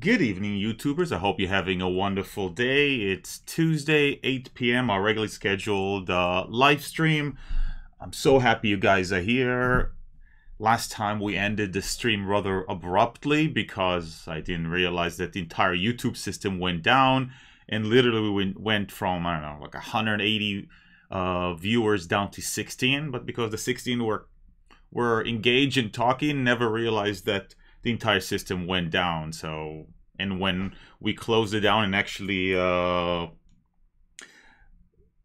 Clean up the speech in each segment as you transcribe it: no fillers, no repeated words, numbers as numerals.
Good evening, YouTubers. I hope you're having a wonderful day. It's Tuesday, 8 p.m., our regularly scheduled live stream. I'm so happy you guys are here. Last time we ended the stream rather abruptly because I didn't realize that the entire YouTube system went down, and literally we went from, I don't know, like 180 viewers down to 16, but because the 16 were engaged in talking, never realized that the entire system went down. So, and when we closed it down and actually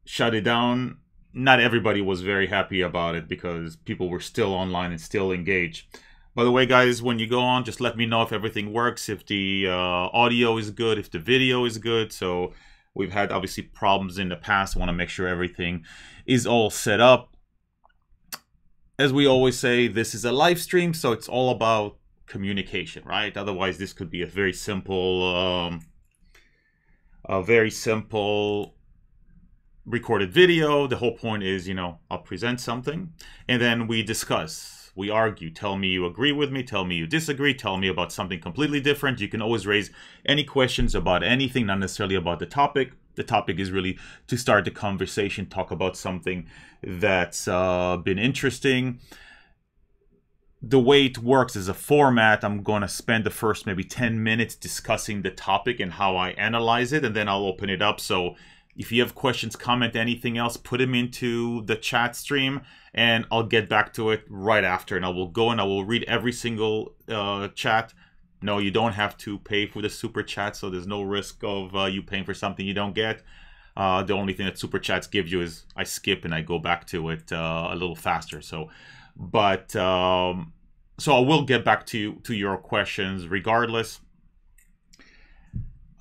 shut it down, not everybody was very happy about it because people were still online and still engaged. By the way, guys, when you go on, just let me know if everything works, if the audio is good, if the video is good. So we've had obviously problems in the past. I want to make sure everything is all set up. As we always say, this is a live stream, so it's all about communication, right? Otherwise, this could be a very simple recorded video. The whole point is, I'll present something and then we discuss, we argue, tell me you agree with me, tell me you disagree, tell me about something completely different. You can always raise any questions about anything, not necessarily about the topic. The topic is really to start the conversation, talk about something that's been interesting. The way it works is a format. I'm going to spend the first maybe 10 minutes discussing the topic and how I analyze it, and then I'll open it up. So if you have questions, comment, anything else, put them into the chat stream, and I'll get back to it right after. And I will go and I will read every single chat. No, you don't have to pay for the super chat, so there's no risk of you paying for something you don't get. The only thing that super chats give you is I skip and I go back to it a little faster. So I will get back to your questions regardless.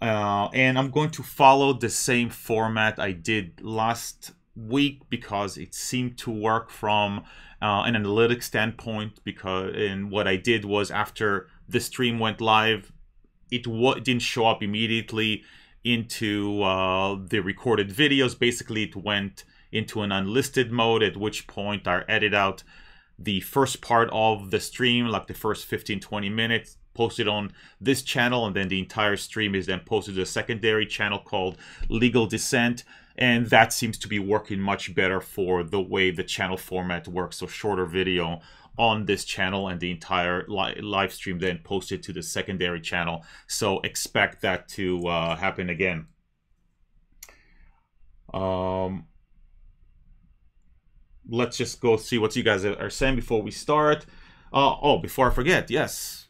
And I'm going to follow the same format I did last week because it seemed to work from an analytics standpoint. And what I did was, after the stream went live, it didn't show up immediately into the recorded videos. Basically, it went into an unlisted mode, at which point I edit out the first part of the stream, like the first 15-20 minutes, posted on this channel, and then the entire stream is then posted to a secondary channel called Legal Dissent, and that seems to be working much better for the way the channel format works. So shorter video on this channel and the entire live stream then posted to the secondary channel. So expect that to happen again. Let's just go see what you guys are saying before we start. Oh, before I forget, yes.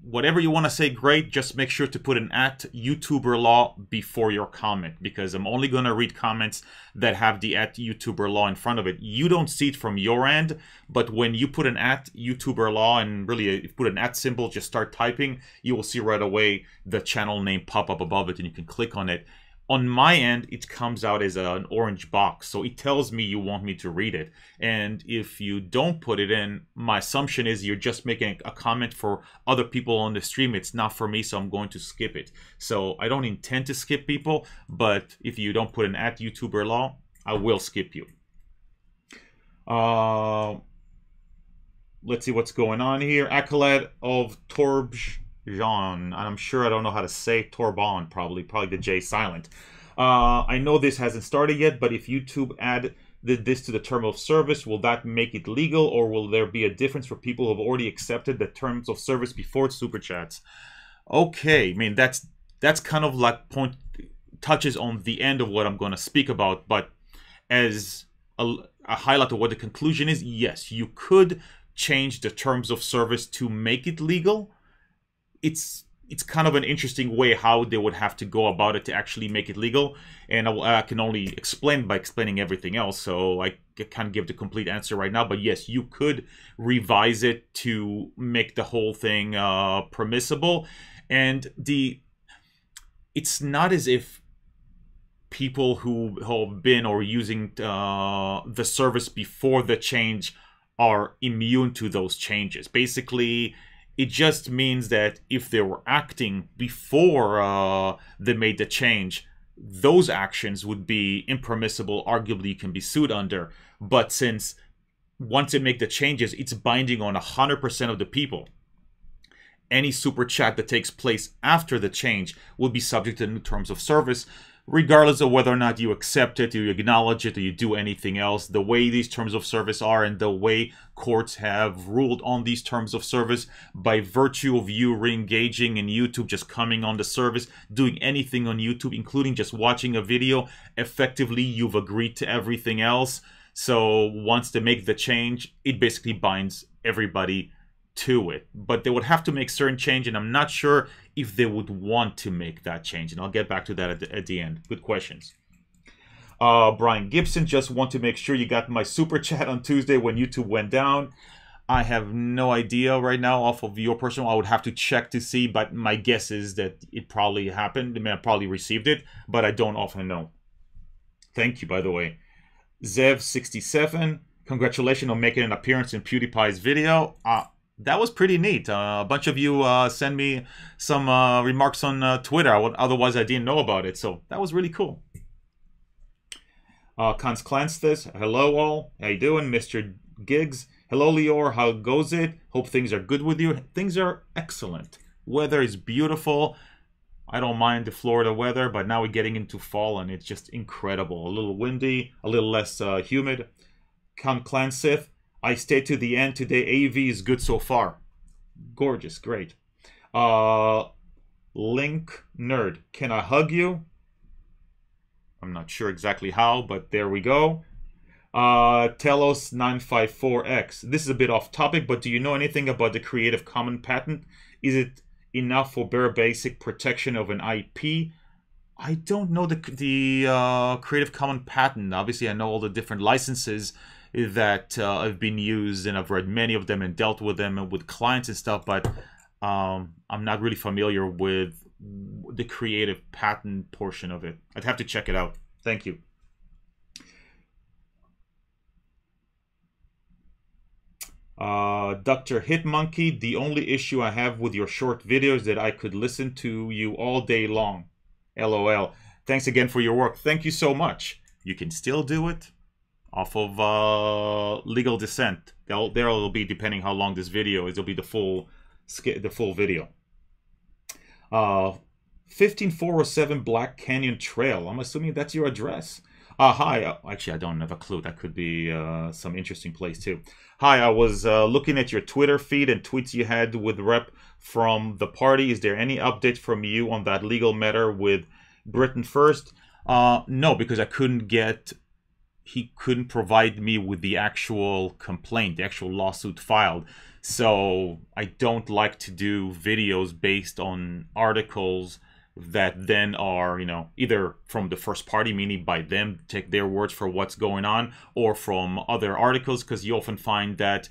Whatever you want to say, great. Just make sure to put an @YouTuberLaw before your comment, because I'm only going to read comments that have the @YouTuberLaw in front of it. You don't see it from your end, but when you put an @YouTuberLaw and really if you put an @ symbol, just start typing, you will see right away the channel name pop up above it and you can click on it. On my end, it comes out as an orange box, so it tells me you want me to read it. And if you don't put it in, my assumption is you're just making a comment for other people on the stream. It's not for me, so I'm going to skip it. So I don't intend to skip people, but if you don't put an @YouTuberLaw, I will skip you. Let's see what's going on here. Accolade of Torbj Jean, and I'm sure I don't know how to say Torbon, probably the J silent. I know this hasn't started yet, but if YouTube add this to the term of service, will that make it legal, or will there be a difference for people who have already accepted the terms of service before super chats? Okay, I mean that's kind of like touches on the end of what I'm going to speak about, but as a highlight of what the conclusion is, yes, you could change the terms of service to make it legal. It's kind of an interesting way how they would have to go about it to actually make it legal, and I can only explain by explaining everything else, so I can't give the complete answer right now. But yes, you could revise it to make the whole thing permissible, and it's not as if people who have been or using the service before the change are immune to those changes. Basically, it just means that if they were acting before they made the change, those actions would be impermissible, arguably you can be sued under. But since once they make the changes, it's binding on 100% of the people. any super chat that takes place after the change will be subject to new terms of service, regardless of whether or not you accept it, or you acknowledge it, or you do anything else. The way these terms of service are and the way courts have ruled on these terms of service, by virtue of you re-engaging in YouTube, just coming on the service, doing anything on YouTube, including just watching a video, effectively you've agreed to everything else. So once they make the change, it basically binds everybody to it. But they would have to make certain change, and I'm not sure if they would want to make that change. And I'll get back to that at the end. Good questions. Brian Gibson, just want to make sure you got my super chat on Tuesday when YouTube went down. I have no idea right now off of your personal. I would have to check to see, but my guess is that it probably happened. I mean, I probably received it, but I don't often know. Thank you, by the way. Zev67, congratulations on making an appearance in PewDiePie's video. That was pretty neat. A bunch of you sent me some remarks on Twitter. Otherwise, I didn't know about it. So that was really cool. Cons Clansthis, hello all. How you doing, Mr. Giggs? Hello, Lior. How goes it? Hope things are good with you. Things are excellent. Weather is beautiful. I don't mind the Florida weather, but now we're getting into fall and it's just incredible. A little windy, a little less humid. Con Clansith, I stayed to the end today. AV is good so far. Gorgeous, great. Link Nerd, can I hug you? I'm not sure exactly how, but there we go. Telos954X, this is a bit off topic, but do you know anything about the Creative Commons patent? Is it enough for bare basic protection of an IP? I don't know the Creative Commons patent. Obviously, I know all the different licenses that have been used, and I've read many of them and dealt with them and with clients and stuff, but I'm not really familiar with the creative patent portion of it. I'd have to check it out. Thank you. Dr. Hitmonkey, the only issue I have with your short videos that I could listen to you all day long. LOL. Thanks again for your work. Thank you so much. You can still do it off of Legal Descent. There will be, depending how long this video is, it'll be the full video. 15407 Black Canyon Trail. I'm assuming that's your address. Hi. Actually, I don't have a clue. That could be some interesting place too. Hi, I was looking at your Twitter feed and tweets you had with Rep from the party. Is there any update from you on that legal matter with Britain First? No, because I couldn't get... He couldn't provide me with the actual complaint, the actual lawsuit filed. So I don't like to do videos based on articles that then are, you know, either from the first party, meaning by them, take their words for what's going on, or from other articles, because you often find that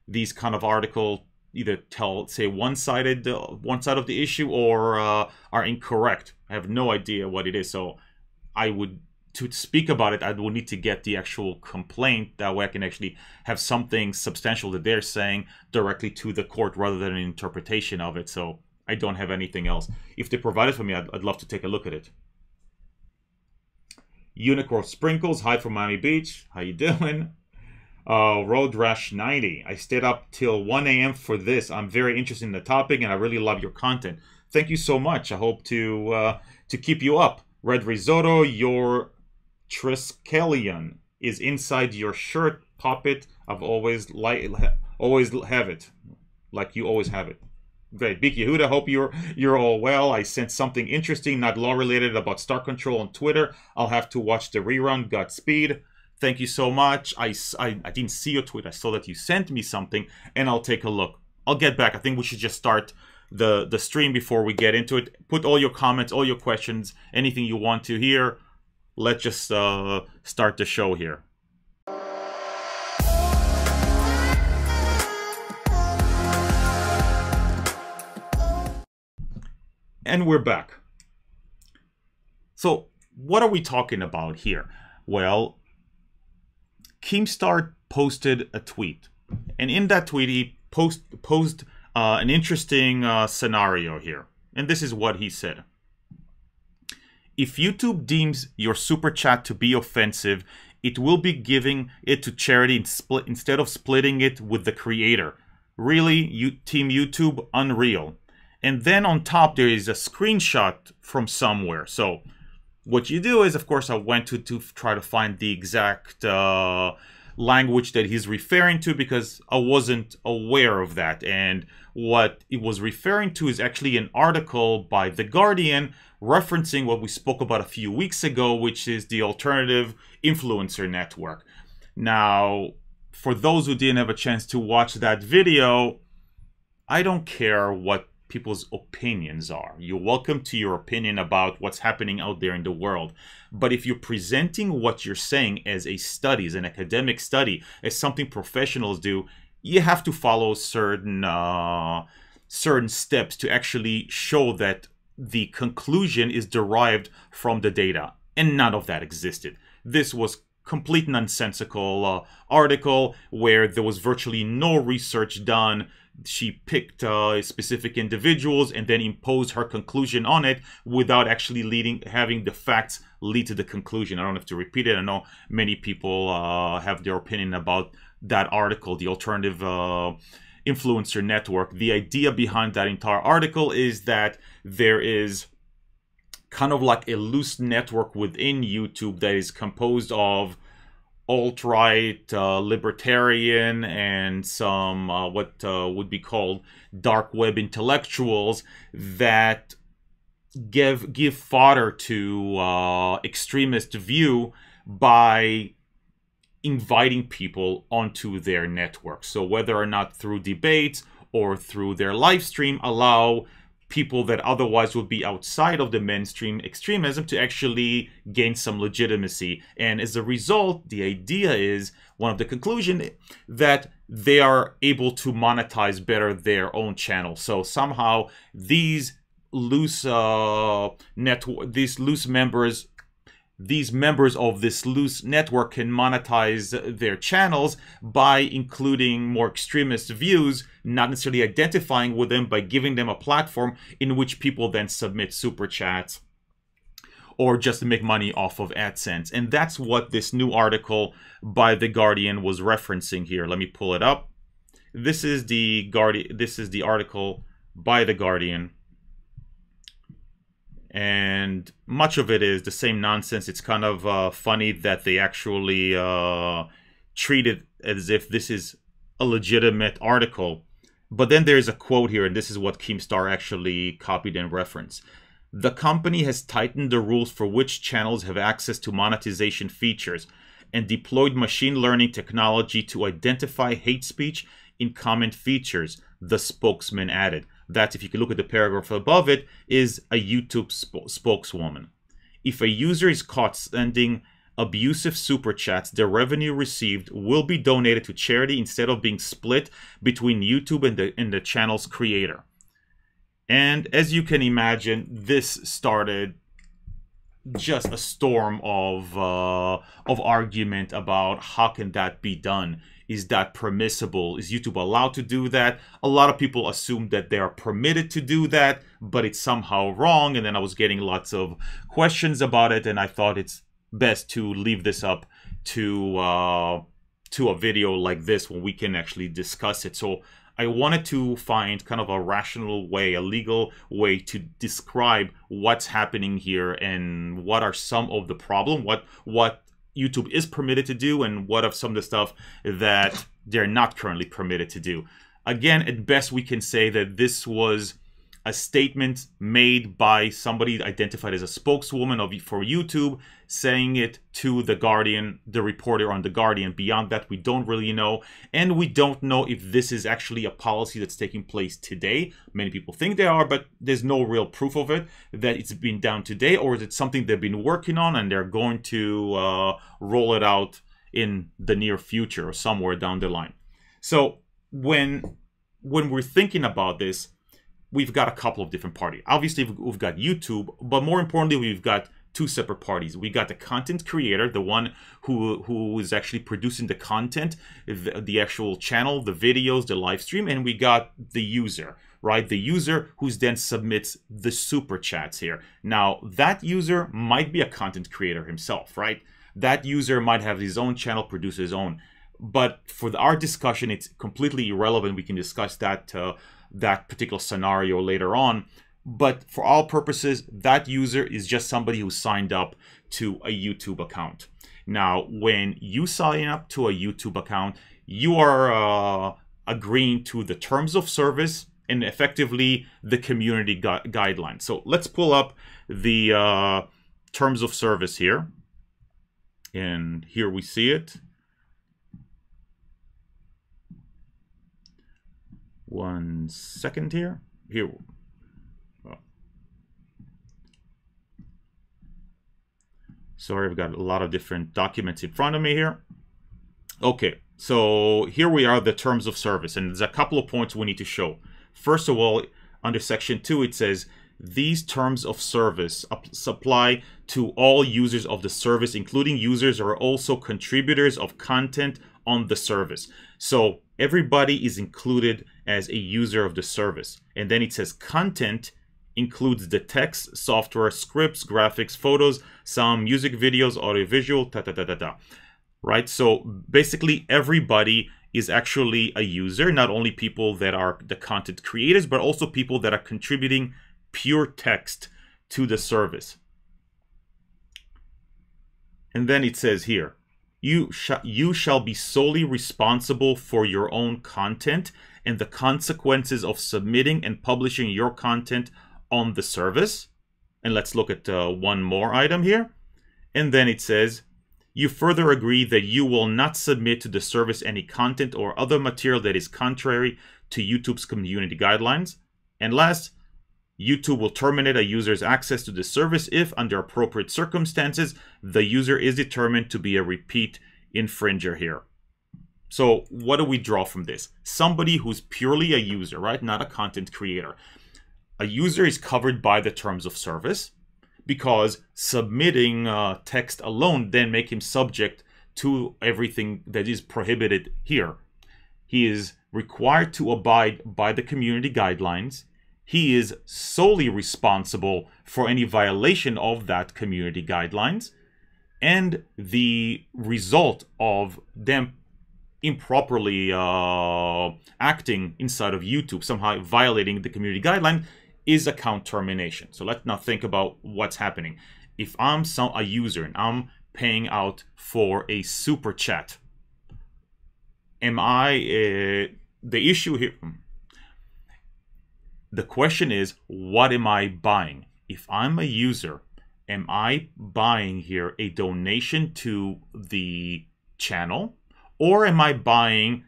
these kind of articles either say one side of the issue, or are incorrect. I have no idea what it is. So to speak about it, I will need to get the actual complaint. That way I can actually have something substantial that they're saying directly to the court rather than an interpretation of it. So I don't have anything else. If they provide it for me, I'd love to take a look at it. Unicorn Sprinkles, hi from Miami Beach. How you doing? Road Rash 90. I stayed up till 1 a.m. for this. I'm very interested in the topic and I really love your content. Thank you so much. I hope to keep you up. Red Risotto, your Triskelion is inside your shirt. Pop it. I've always have it. Like you always have it. Great. Big Yehuda, hope you're all well. I sent something interesting, not law related, about Star Control on Twitter. I'll have to watch the rerun. Godspeed. Thank you so much. I didn't see your tweet. I saw that you sent me something, and I'll take a look. I'll get back. I think we should just start the stream before we get into it. Put all your comments, all your questions, anything you want to hear. Let's just start the show here. And we're back. So what are we talking about here? Well, Keemstar posted a tweet. And in that tweet, he posed an interesting scenario here. And this is what he said. If YouTube deems your super chat to be offensive, it will be giving it to charity instead of splitting it with the creator. Really, Team YouTube, unreal. And then on top, there is a screenshot from somewhere. So what you do is, of course, I went to try to find the exact language that he's referring to, because I wasn't aware of that. And what it was referring to is actually an article by The Guardian referencing what we spoke about a few weeks ago, which is the alternative influencer network. Now, for those who didn't have a chance to watch that video, I don't care what people's opinions are. You're welcome to your opinion about what's happening out there in the world. But if you're presenting what you're saying as a study, as an academic study, as something professionals do, you have to follow certain steps to actually show that the conclusion is derived from the data. And none of that existed. This was complete nonsensical article where there was virtually no research done. She picked specific individuals and then imposed her conclusion on it without actually having the facts lead to the conclusion. I don't have to repeat it. I know many people have their opinion about that article, the alternative influencer network. The idea behind that entire article is that there is kind of like a loose network within YouTube that is composed of alt-right, libertarian, and some what would be called dark web intellectuals that give fodder to extremist view by inviting people onto their network. So whether or not through debates or through their live stream, allow people that otherwise would be outside of the mainstream extremism to actually gain some legitimacy. And as a result, the idea is, one of the conclusions, that they are able to monetize better their own channel. So somehow these loose these members of this loose network can monetize their channels by including more extremist views, not necessarily identifying with them, by giving them a platform in which people then submit super chats or just make money off of AdSense. And that's what this new article by The Guardian was referencing here. Let me pull it up. This is the article by The Guardian. And much of it is the same nonsense. It's kind of funny that they actually treat it as if this is a legitimate article. But then there's a quote here, and this is what Keemstar actually copied and referenced. The company has tightened the rules for which channels have access to monetization features and deployed machine learning technology to identify hate speech in comment features, the spokesman added. That, if you can look at the paragraph above it, is a YouTube spokeswoman. If a user is caught sending abusive super chats, their revenue received will be donated to charity instead of being split between YouTube and the channel's creator. And as you can imagine, this started just a storm of argument about how can that be done. Is that permissible? Is YouTube allowed to do that? A lot of people assume that they are permitted to do that, but it's somehow wrong. And then I was getting lots of questions about it, and I thought it's best to leave this up to a video like this when we can actually discuss it. So I wanted to find kind of a rational way, a legal way to describe what's happening here and what are some of the problem, what YouTube is permitted to do, and what of some of the stuff that they're not currently permitted to do. Again, at best, we can say that this was a statement made by somebody identified as a spokeswoman for YouTube, saying it to The Guardian, the reporter on The Guardian. Beyond that, we don't really know. And we don't know if this is actually a policy that's taking place today. Many people think they are, but there's no real proof of it, that it's been done today, or is it something they've been working on and they're going to roll it out in the near future or somewhere down the line. So when we're thinking about this, we've got a couple of different parties. Obviously, we've got YouTube, but more importantly, we've got two separate parties. We got the content creator, the one who is actually producing the content, the actual channel, the videos, the live stream, and we got the user, right? The user who's then submits the super chats here. Now, that user might be a content creator himself, right? That user might have his own channel, produce his own. But for our discussion, it's completely irrelevant. We can discuss that that particular scenario later on. But for all purposes, that user is just somebody who signed up to a YouTube account. Now, when you sign up to a YouTube account, you are agreeing to the terms of service and effectively the community guidelines. So let's pull up the terms of service here. And here we see it. One second here. Here. Sorry, I've got a lot of different documents in front of me here. Okay, so here we are, the terms of service, and there's a couple of points we need to show. First of all, under section 2, it says, these terms of service apply to all users of the service, including users who are also contributors of content on the service. So everybody is included as a user of the service. And then it says content includes the text, software, scripts, graphics, photos, some music videos, audiovisual, right? So basically everybody is actually a user, not only people that are the content creators, but also people that are contributing pure text to the service. And then it says here, you shall be solely responsible for your own content and the consequences of submitting and publishing your content on the service. And let's look at one more item here. And then it says, you further agree that you will not submit to the service any content or other material that is contrary to YouTube's community guidelines. And last, YouTube will terminate a user's access to the service if, under appropriate circumstances, the user is determined to be a repeat infringer here. So what do we draw from this? Somebody who's purely a user, right? Not a content creator. A user is covered by the terms of service because submitting text alone then make him subject to everything that is prohibited here. He is required to abide by the community guidelines. He is solely responsible for any violation of that community guidelines, and the result of them improperly acting inside of YouTube, somehow violating the community guideline, is account termination. So let's now think about what's happening. If I'm a user and I'm paying out for a super chat, am I the issue here? The question is, what am I buying? If I'm a user, am I buying here a donation to the channel, or am I buying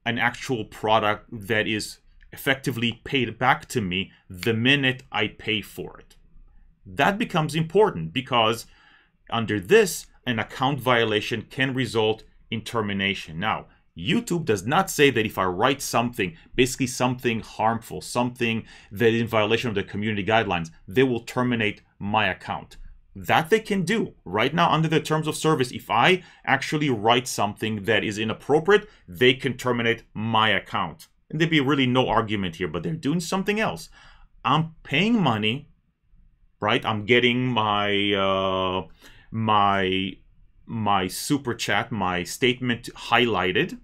an actual product that is effectively paid back to me the minute I pay for it? That becomes important because under this, an account violation can result in termination. Now, YouTube does not say that if I write something, basically something harmful, something that is in violation of the community guidelines, they will terminate my account. That they can do. Right now, under the terms of service, if I actually write something that is inappropriate, they can terminate my account. And there'd be really no argument here, but they're doing something else. I'm paying money, right? I'm getting my my super chat, my statement highlighted.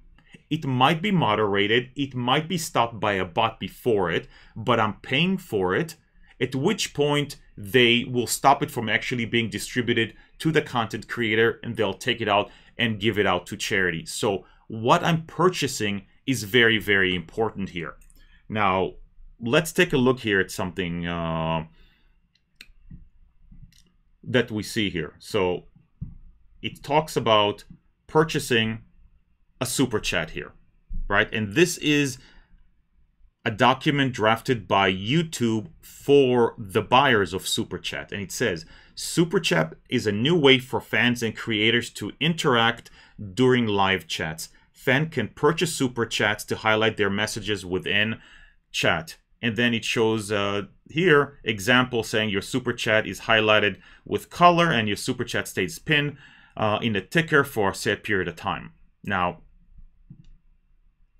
It might be moderated. It might be stopped by a bot before it, but I'm paying for it, at which point they will stop it from actually being distributed to the content creator, and they'll take it out and give it out to charity. So what I'm purchasing is very, very important here. Now, let's take a look here at something that we see here. So it talks about purchasing a super chat here, right? And this is a document drafted by YouTube for the buyers of super chat. And it says, super chat is a new way for fans and creators to interact during live chats. Fans can purchase super chats to highlight their messages within chat. And then it shows here, example saying your super chat is highlighted with color and your super chat stays pinned in the ticker for a set period of time. Now,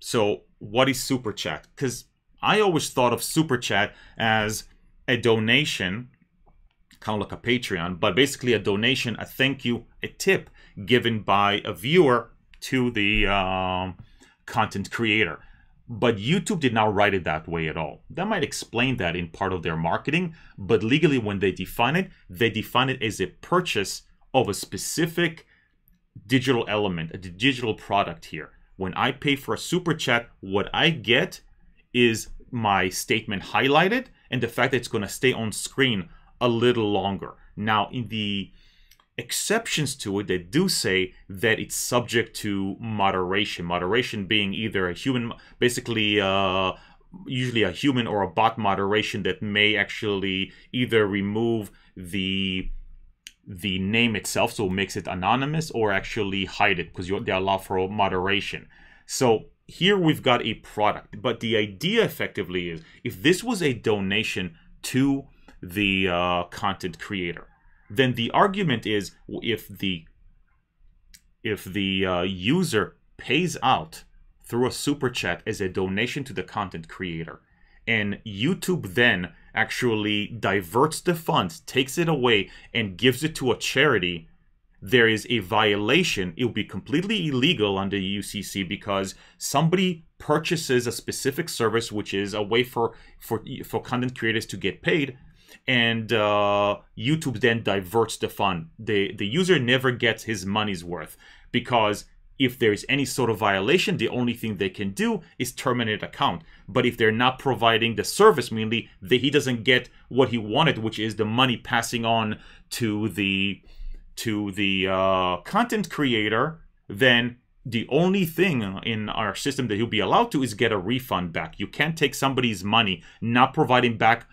so what is super chat? Because I always thought of super chat as a donation, kind of like a Patreon, but basically a donation, a thank you, a tip given by a viewer to the content creator. But YouTube did not write it that way at all. That might explain that in part of their marketing, but legally when they define it as a purchase of a specific digital element, a digital product here. When I pay for a super chat, what I get is my statement highlighted and the fact that it's going to stay on screen a little longer. Now, in the exceptions to it, they do say that it's subject to moderation. Moderation being either a human, basically usually a human or a bot moderation that may actually either remove the name itself, so it makes it anonymous, or actually hide it because they allow for moderation. So here we've got a product, but the idea effectively is if this was a donation to the content creator, then the argument is if the user pays out through a super chat as a donation to the content creator, and YouTube then actually diverts the funds, takes it away, and gives it to a charity, there is a violation. It will be completely illegal under UCC because somebody purchases a specific service, which is a way for content creators to get paid, and YouTube then diverts the fund. The user never gets his money's worth, because if there's any sort of violation, the only thing they can do is terminate account. But if they're not providing the service, meaning that he doesn't get what he wanted, which is the money passing on to the content creator, then the only thing in our system that he'll be allowed to is get a refund back. You can't take somebody's money, not providing back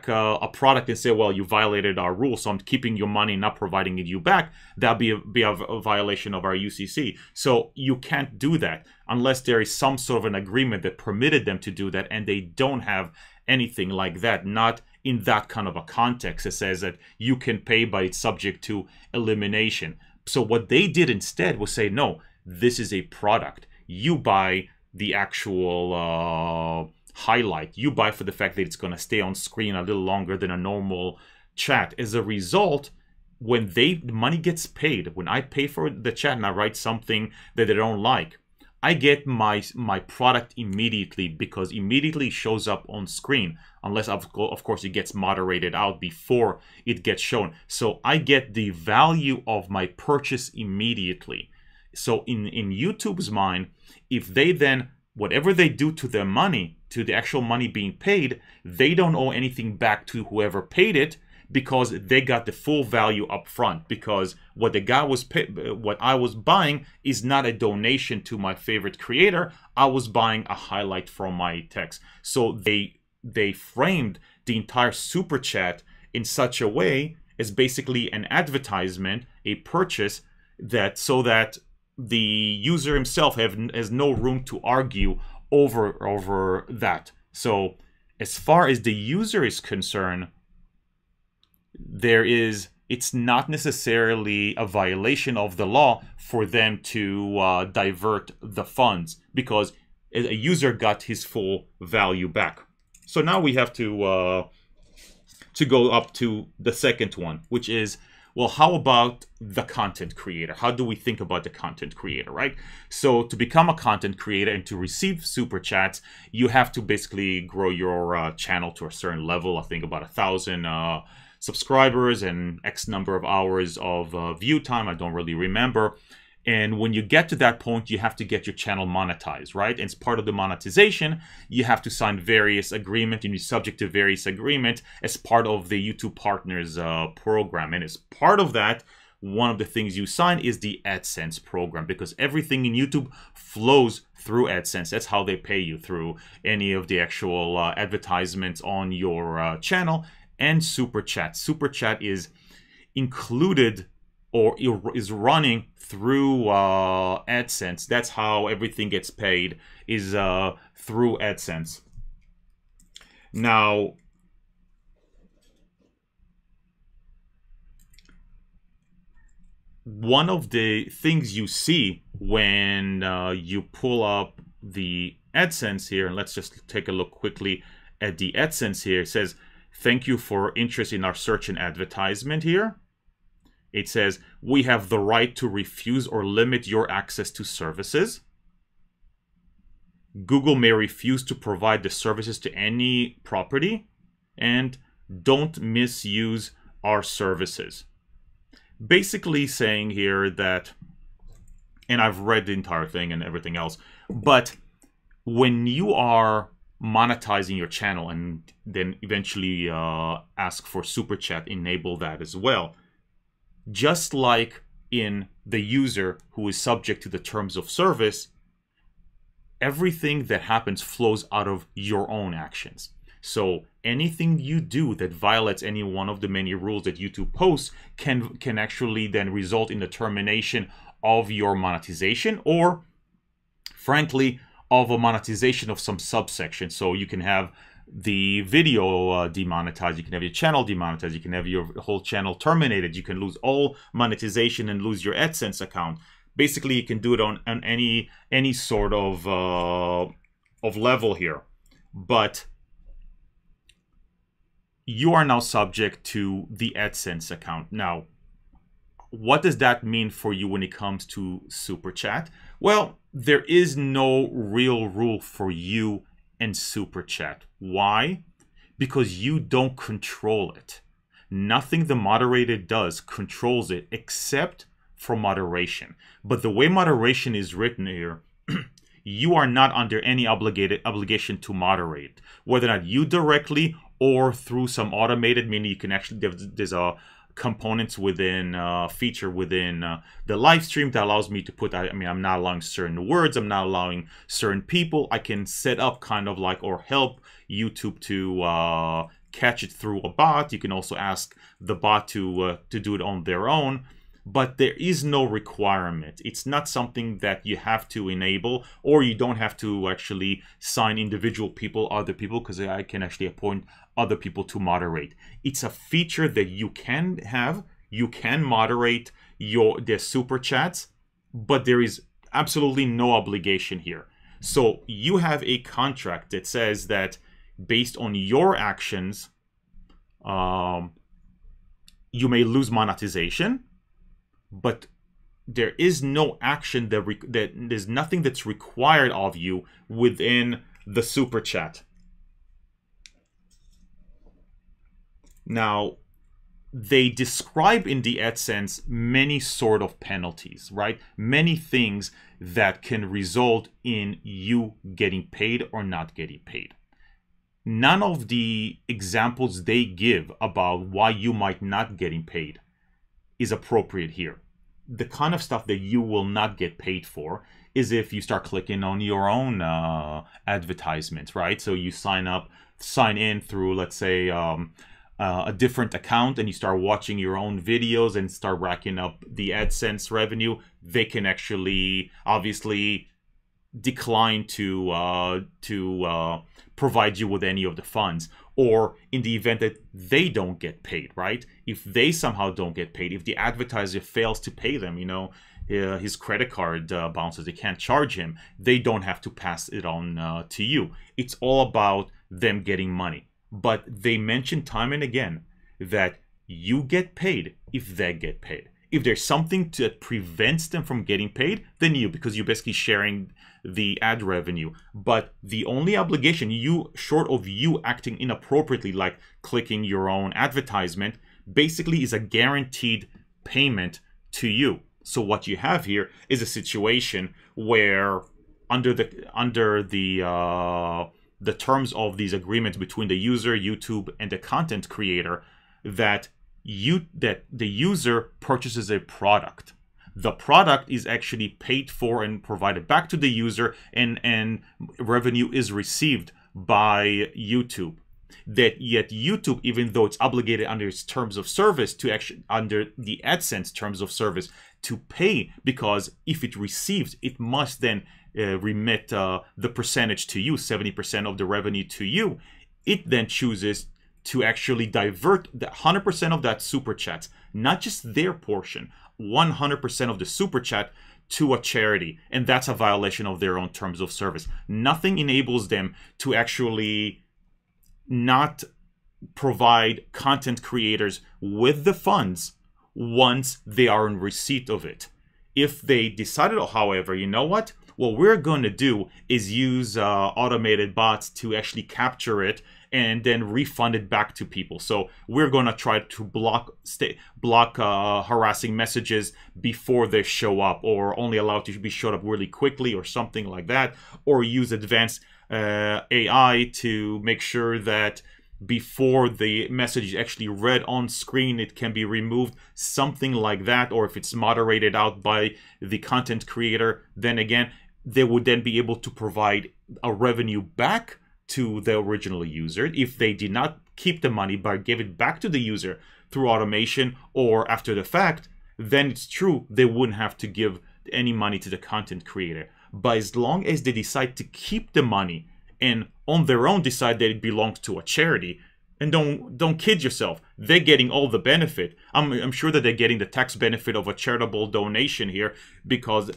a product, and say, well, you violated our rules, so I'm keeping your money, not providing it you back. That'd be a violation of our UCC. So you can't do that unless there is some sort of an agreement that permitted them to do that, and they don't have anything like that, not in that kind of a context. It says that you can pay, but it's subject to elimination. So what they did instead was say, no, this is a product. You buy the actual highlight. You buy for the fact that it's going to stay on screen a little longer than a normal chat. As a result, when the money gets paid, when I pay for the chat and I write something that they don't like, I get my product immediately, because immediately shows up on screen, unless of course it gets moderated out before it gets shown. So I get the value of my purchase immediately. So in YouTube's mind, if they then, whatever they do to their money, to the actual money being paid, they don't owe anything back to whoever paid it, because they got the full value up front. Because what the guy was what I was buying is not a donation to my favorite creator. I was buying a highlight from my text. So they framed the entire super chat in such a way as basically an advertisement, a purchase, that so that the user himself has no room to argue over that. So as far as the user is concerned, it's not necessarily a violation of the law for them to divert the funds, because a user got his full value back. So now we have to go up to the second one, which is, well, how about the content creator? How do we think about the content creator, right? So to become a content creator and to receive super chats, you have to basically grow your channel to a certain level. I think about 1,000 subscribers and X number of hours of view time. I don't really remember. And when you get to that point, you have to get your channel monetized, right? And as part of the monetization, you have to sign various agreements, and you're subject to various agreements as part of the YouTube Partners program. And as part of that, one of the things you sign is the AdSense program, because everything in YouTube flows through AdSense. That's how they pay you, through any of the actual advertisements on your channel. And Super Chat. Super Chat is included, or is running through AdSense. That's how everything gets paid, is through AdSense. Now, one of the things you see when you pull up the AdSense here, and let's just take a look quickly at the AdSense here. It says, thank you for interest in our search and advertisement here. It says, we have the right to refuse or limit your access to services. Google may refuse to provide the services to any property, and don't misuse our services. Basically saying here that, and I've read the entire thing and everything else, but when you are monetizing your channel and then eventually ask for Super Chat, enable that as well, just like in the user who is subject to the terms of service, everything that happens flows out of your own actions. So anything you do that violates any one of the many rules that YouTube posts can actually then result in the termination of your monetization, or frankly of a monetization of some subsection. So you can have the video demonetized, you can have your channel demonetized, you can have your whole channel terminated, you can lose all monetization and lose your AdSense account. Basically, you can do it on any sort of level here, but you are now subject to the AdSense account. Now, what does that mean for you when it comes to Super Chat? Well, there is no real rule for you and Super Chat. Why? Because you don't control it. Nothing the moderator does controls it except for moderation. But the way moderation is written here, you are not under any obligation to moderate, whether or not you directly or through some automated, meaning you can actually, there's a components within feature within the live stream that allows me to put, I mean, I'm not allowing certain words, I'm not allowing certain people. I can set up kind of like, or help YouTube to catch it through a bot. You can also ask the bot to do it on their own, but there is no requirement. It's not something that you have to enable, or you don't have to actually sign individual people, other people, because I can actually appoint other people to moderate. It's a feature that you can have. You can moderate their Super Chats, but there is absolutely no obligation here. So you have a contract that says that based on your actions, you may lose monetization, but there is no action that there's nothing that's required of you within the Super Chat. Now, they describe in the AdSense many sort of penalties, right? Many things that can result in you getting paid or not getting paid. None of the examples they give about why you might not getting paid is appropriate here. The kind of stuff that you will not get paid for is if you start clicking on your own advertisements, right? So you sign in through, let's say, a different account, and you start watching your own videos and start racking up the AdSense revenue. They can actually obviously decline to provide you with any of the funds, or in the event that they don't get paid, right? If they somehow don't get paid, if the advertiser fails to pay them, you know, his credit card bounces, they can't charge him, they don't have to pass it on to you. It's all about them getting money. But they mention time and again that you get paid if they get paid. If there's something that prevents them from getting paid, then because you're basically sharing the ad revenue. But the only obligation, short of you acting inappropriately, like clicking your own advertisement, basically is a guaranteed payment to you. So what you have here is a situation where under the terms of these agreements between the user, YouTube, and the content creator, that the user purchases a product. The product is actually paid for and provided back to the user, and revenue is received by YouTube. That yet YouTube, even though it's obligated under its terms of service to actually, under the AdSense terms of service, to pay, because if it receives, it must then remit the percentage to you, 70% of the revenue to you. It then chooses to actually divert the 100% of that Super Chat, not just their portion, 100% of the Super Chat to a charity. And that's a violation of their own terms of service. Nothing enables them to actually not provide content creators with the funds once they are in receipt of it. If they decided, however, you know what, what we're going to do is use automated bots to actually capture it and then refund it back to people. So we're going to try to block harassing messages before they show up, or only allow it to be showed up really quickly or something like that, or use advanced AI to make sure that before the message is actually read on screen, it can be removed, something like that. Or if it's moderated out by the content creator, then again, they would then be able to provide a revenue back to the original user if they did not keep the money but give it back to the user through automation or after the fact. Then it's true, they wouldn't have to give any money to the content creator. But as long as they decide to keep the money and on their own decide that it belongs to a charity, and don't kid yourself, they're getting all the benefit. I'm sure that they're getting the tax benefit of a charitable donation here because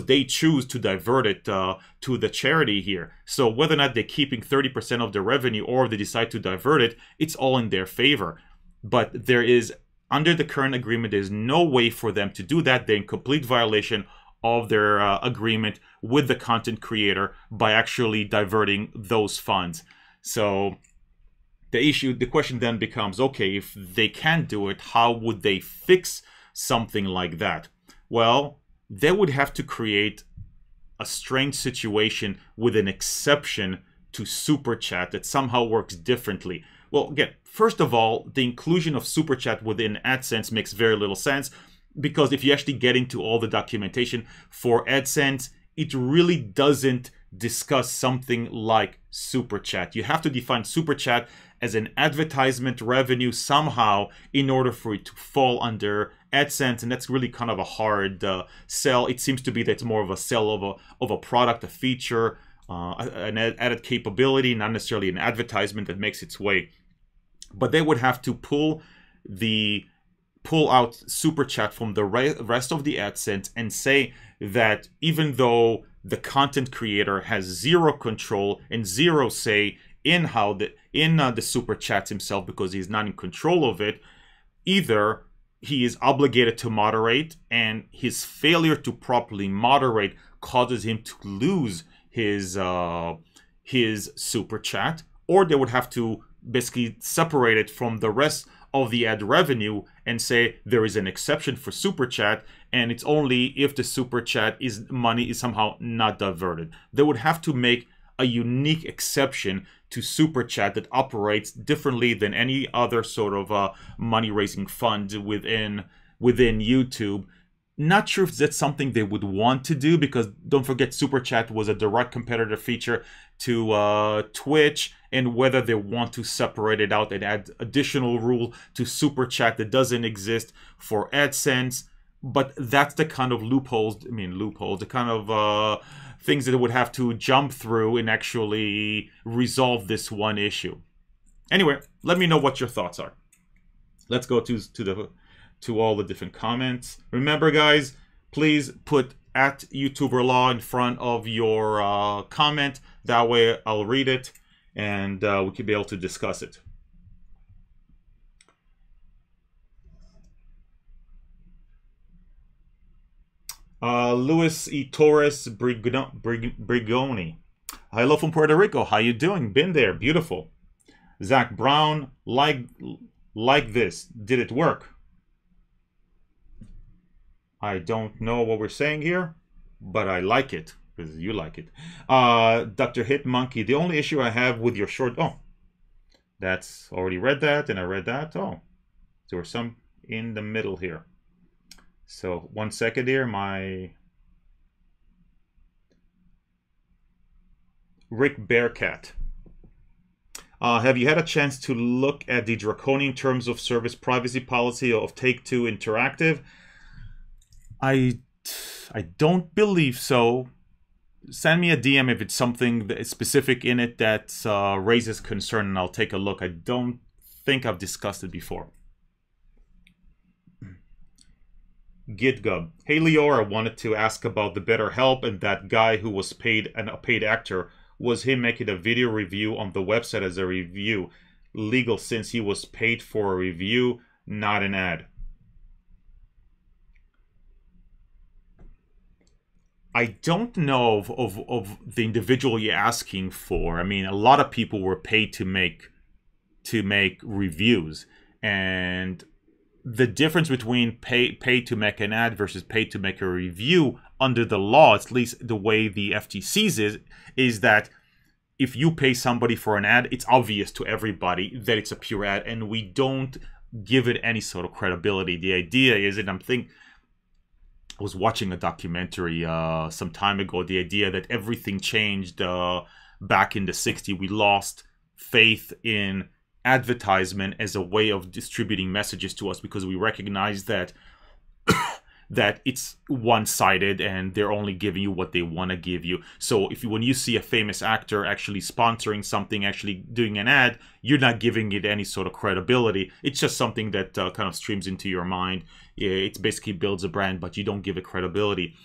they choose to divert it to the charity here. So whether or not they're keeping 30% of the revenue or they decide to divert it, it's all in their favor. But there is, under the current agreement, there's no way for them to do that. They're in complete violation of their agreement with the content creator by actually diverting those funds. So the question then becomes, okay, if they can't do it, how would they fix something like that? Well, they would have to create a strange situation with an exception to Super Chat that somehow works differently. Well, again, first of all, the inclusion of Super Chat within AdSense makes very little sense, because if you actually get into all the documentation for AdSense, it really doesn't discuss something like Super Chat. You have to define Super Chat as an advertisement revenue somehow in order for it to fall under AdSense, and that's really kind of a hard sell. It seems to be that it's more of a sell of a product, a feature, an added capability, not necessarily an advertisement that makes its way. But they would have to pull out Super Chat from the rest of the AdSense and say that even though the content creator has zero control and zero say in how the Super Chats himself, because he's not in control of it, either he is obligated to moderate, and his failure to properly moderate causes him to lose his Super Chat, or they would have to basically separate it from the rest of the ad revenue and say there is an exception for Super Chat, and it's only if the Super Chat money is somehow not diverted. They would have to make a unique exception to Super Chat that operates differently than any other sort of money-raising fund within YouTube. Not sure if that's something they would want to do, because don't forget, Super Chat was a direct competitor feature to Twitch, and whether they want to separate it out and add additional rule to Super Chat that doesn't exist for AdSense. But that's the kind of the kind of things that would have to jump through and actually resolve this one issue. Anyway, let me know what your thoughts are. Let's go to all the different comments. Remember, guys, please put @YouTuberLaw in front of your comment. That way I'll read it and we can be able to discuss it. Luis E. Torres Brigoni. Hello from Puerto Rico. How you doing? Been there. Beautiful. Zach Brown. Like this. Did it work? I don't know what we're saying here, but I like it because you like it. Dr. Hit Monkey. The only issue I have with your short... Oh, that's already read that, and I read that. Oh, there were some in the middle here. So 1 second here, my Rick Bearcat. Have you had a chance to look at the draconian terms of service privacy policy of Take-Two Interactive? I don't believe so. Send me a DM if it's something that is specific in it that raises concern, and I'll take a look. I don't think I've discussed it before. GitGub. Hey Leora, I wanted to ask about the BetterHelp and that guy who was paid, a paid actor. Was him making a video review on the website as a review legal since he was paid for a review, not an ad? I don't know of the individual you're asking for. I mean, a lot of people were paid to make reviews, and the difference between pay to make an ad versus pay to make a review under the law, at least the way the FTC is that if you pay somebody for an ad, it's obvious to everybody that it's a pure ad, and we don't give it any sort of credibility. The idea is, and I was watching a documentary some time ago, the idea that everything changed back in the 60s. We lost faith in advertisement as a way of distributing messages to us because we recognize that that it's one-sided and they're only giving you what they want to give you. So when you see a famous actor actually sponsoring something, actually doing an ad, you're not giving it any sort of credibility. It's just something that kind of streams into your mind. It basically builds a brand, but you don't give it credibility.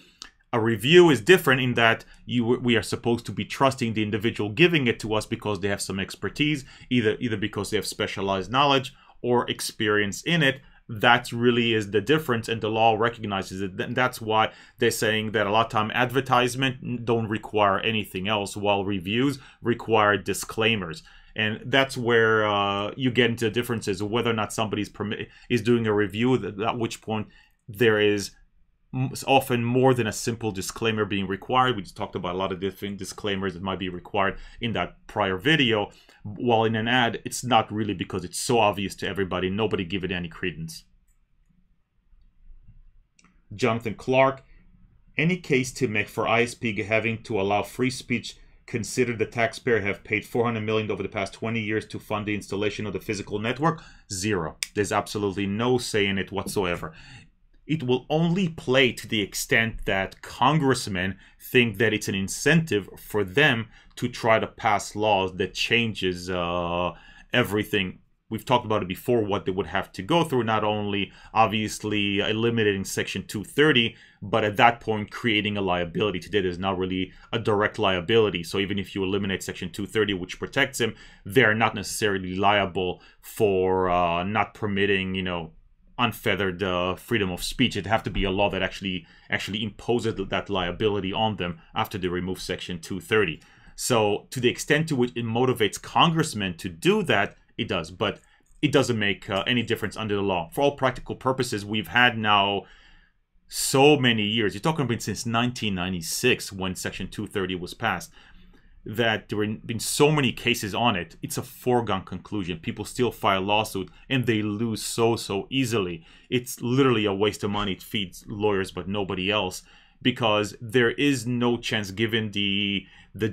A review is different in that we are supposed to be trusting the individual giving it to us because they have some expertise, either because they have specialized knowledge or experience in it. That really is the difference, and the law recognizes it. And that's why they're saying that a lot of time advertisement don't require anything else, while reviews require disclaimers. And that's where you get into the differences of whether or not somebody's is doing a review, at which point there is often more than a simple disclaimer being required. We just talked about a lot of different disclaimers that might be required in that prior video. While in an ad, it's not really, because it's so obvious to everybody. Nobody give it any credence. Jonathan Clark, any case to make for ISP having to allow free speech, consider the taxpayer have paid $400 million over the past 20 years to fund the installation of the physical network? Zero. There's absolutely no say in it whatsoever. It will only play to the extent that congressmen think that it's an incentive for them to try to pass laws that changes everything. We've talked about it before, what they would have to go through, not only obviously eliminating Section 230, but at that point creating a liability. Today there's not really a direct liability. So even if you eliminate Section 230, which protects him, they're not necessarily liable for not permitting, unfettered freedom of speech. It'd have to be a law that actually imposes that liability on them after they remove Section 230. So to the extent to which it motivates congressmen to do that, it does. But it doesn't make any difference under the law. For all practical purposes, we've had now so many years. You're talking about since 1996 when Section 230 was passed, that there have been so many cases on it. It's a foregone conclusion. People still file lawsuit and they lose so easily. It's literally a waste of money. It feeds lawyers but nobody else, because there is no chance, given the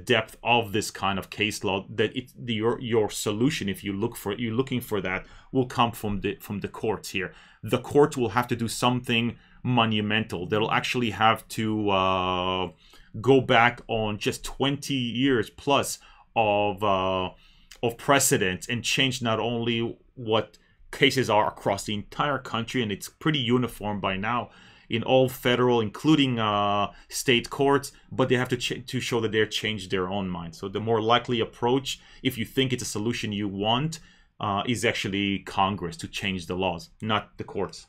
depth of this kind of case law, that your solution, if you're looking for that, will come from the courts here. The court will have to do something monumental. They'll actually have to go back on just 20 years plus of precedent and change not only what cases are across the entire country, and it's pretty uniform by now in all federal, including state courts, but they have to show that they've changed their own mind. So the more likely approach, if you think it's a solution you want, is actually Congress to change the laws, not the courts.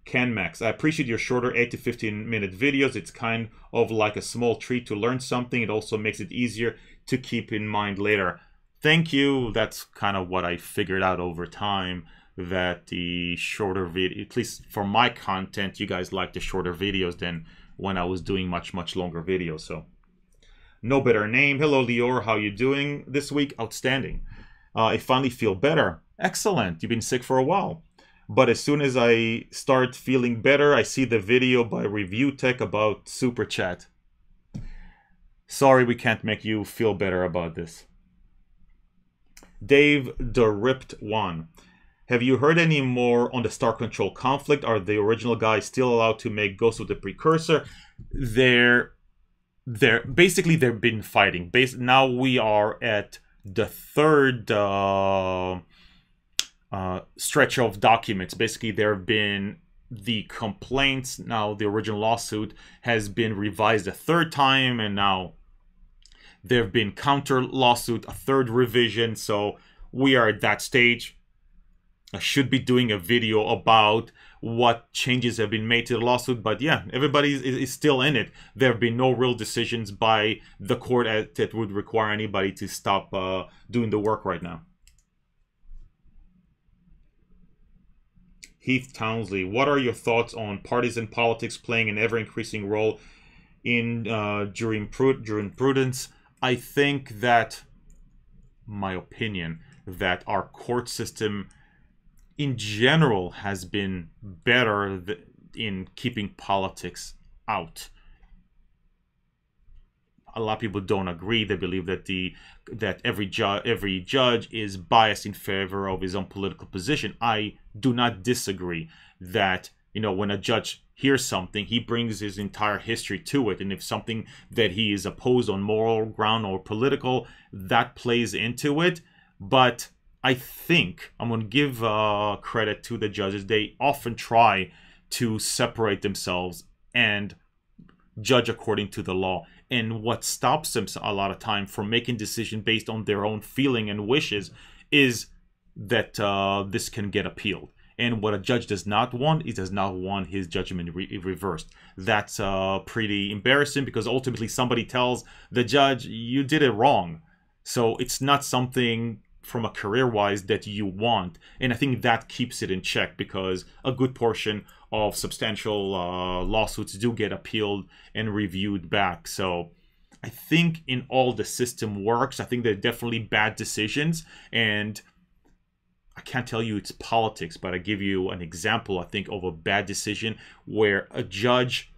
Ken Max, I appreciate your shorter 8 to 15 minute videos. It's kind of like a small treat to learn something. It also makes it easier to keep in mind later. Thank you. That's kind of what I figured out over time, that the shorter video, at least for my content, you guys like the shorter videos than when I was doing much longer videos. So no better name. Hello Lior, how you doing this week? Outstanding. I finally feel better. Excellent. You've been sick for a while. But as soon as I start feeling better, I see the video by Review Tech about SuperChat. Sorry, we can't make you feel better about this. Dave the Ripped One. Have you heard any more on the Star Control conflict? Are the original guys still allowed to make Ghost with the precursor? They've been fighting. Now we are at the third stretch of documents. Basically, there have been the complaints. Now the original lawsuit has been revised a third time, and now there have been counter lawsuit, a third revision. So we are at that stage. I should be doing a video about what changes have been made to the lawsuit, but yeah, everybody is still in it. There have been no real decisions by the court that would require anybody to stop doing the work right now. Heath Townsley, what are your thoughts on partisan politics playing an ever-increasing role in jurisprudence? I think that, my opinion, that our court system in general has been better in keeping politics out. A lot of people don't agree. They believe that every judge is biased in favor of his own political position. I do not disagree that, you know, when a judge hears something, he brings his entire history to it, and if something that he is opposed on moral ground or political, that plays into it. But I think I'm going to give credit to the judges. They often try to separate themselves and judge according to the law. And what stops them a lot of time from making decisions based on their own feeling and wishes is that this can get appealed. And what a judge does not want, he does not want his judgment reversed. That's pretty embarrassing, because ultimately somebody tells the judge, you did it wrong. So it's not something from a career-wise that you want. And I think that keeps it in check, because a good portion of substantial lawsuits do get appealed and reviewed back. So I think in all the system works. I think there are definitely bad decisions, and I can't tell you it's politics, but I give you an example, I think, of a bad decision where a judge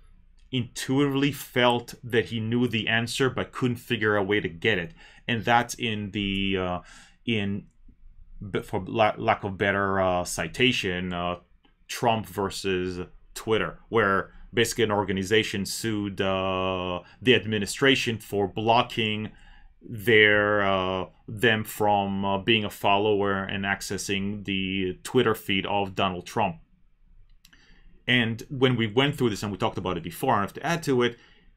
intuitively felt that he knew the answer but couldn't figure a way to get it. And that's in the for lack of better citation, Trump versus Twitter, where basically an organization sued the administration for blocking them from being a follower and accessing the Twitter feed of Donald Trump. And when we went through this, and we talked about it before, I don't have to add to it,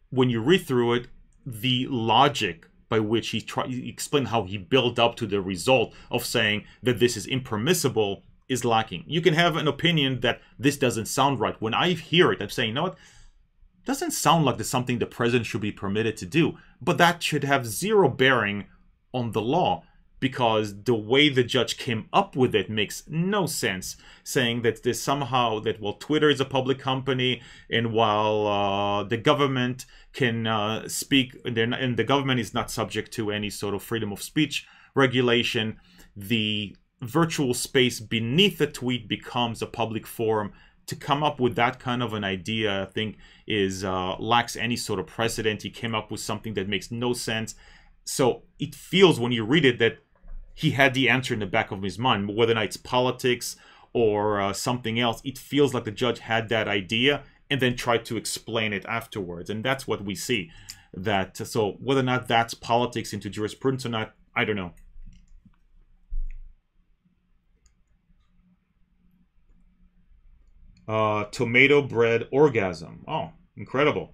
when you read through it, the logic by which he explained how he built up to the result of saying that this is impermissible is lacking. You can have an opinion that this doesn't sound right. When I hear it, I'm saying, you know what? Doesn't sound like there's something the president should be permitted to do. But that should have zero bearing on the law, because the way the judge came up with it makes no sense, saying that there's somehow that, well, Twitter is a public company, and while the government can speak, and the government is not subject to any sort of freedom of speech regulation, the virtual space beneath the tweet becomes a public forum. To come up with that kind of an idea, I think, is lacks any sort of precedent. He came up with something that makes no sense. So it feels, when you read it, that he had the answer in the back of his mind. Whether or not it's politics or something else, it feels like the judge had that idea and then tried to explain it afterwards. And that's what we see. So whether or not that's politics into jurisprudence or not, I don't know. Tomato bread orgasm. Oh, incredible.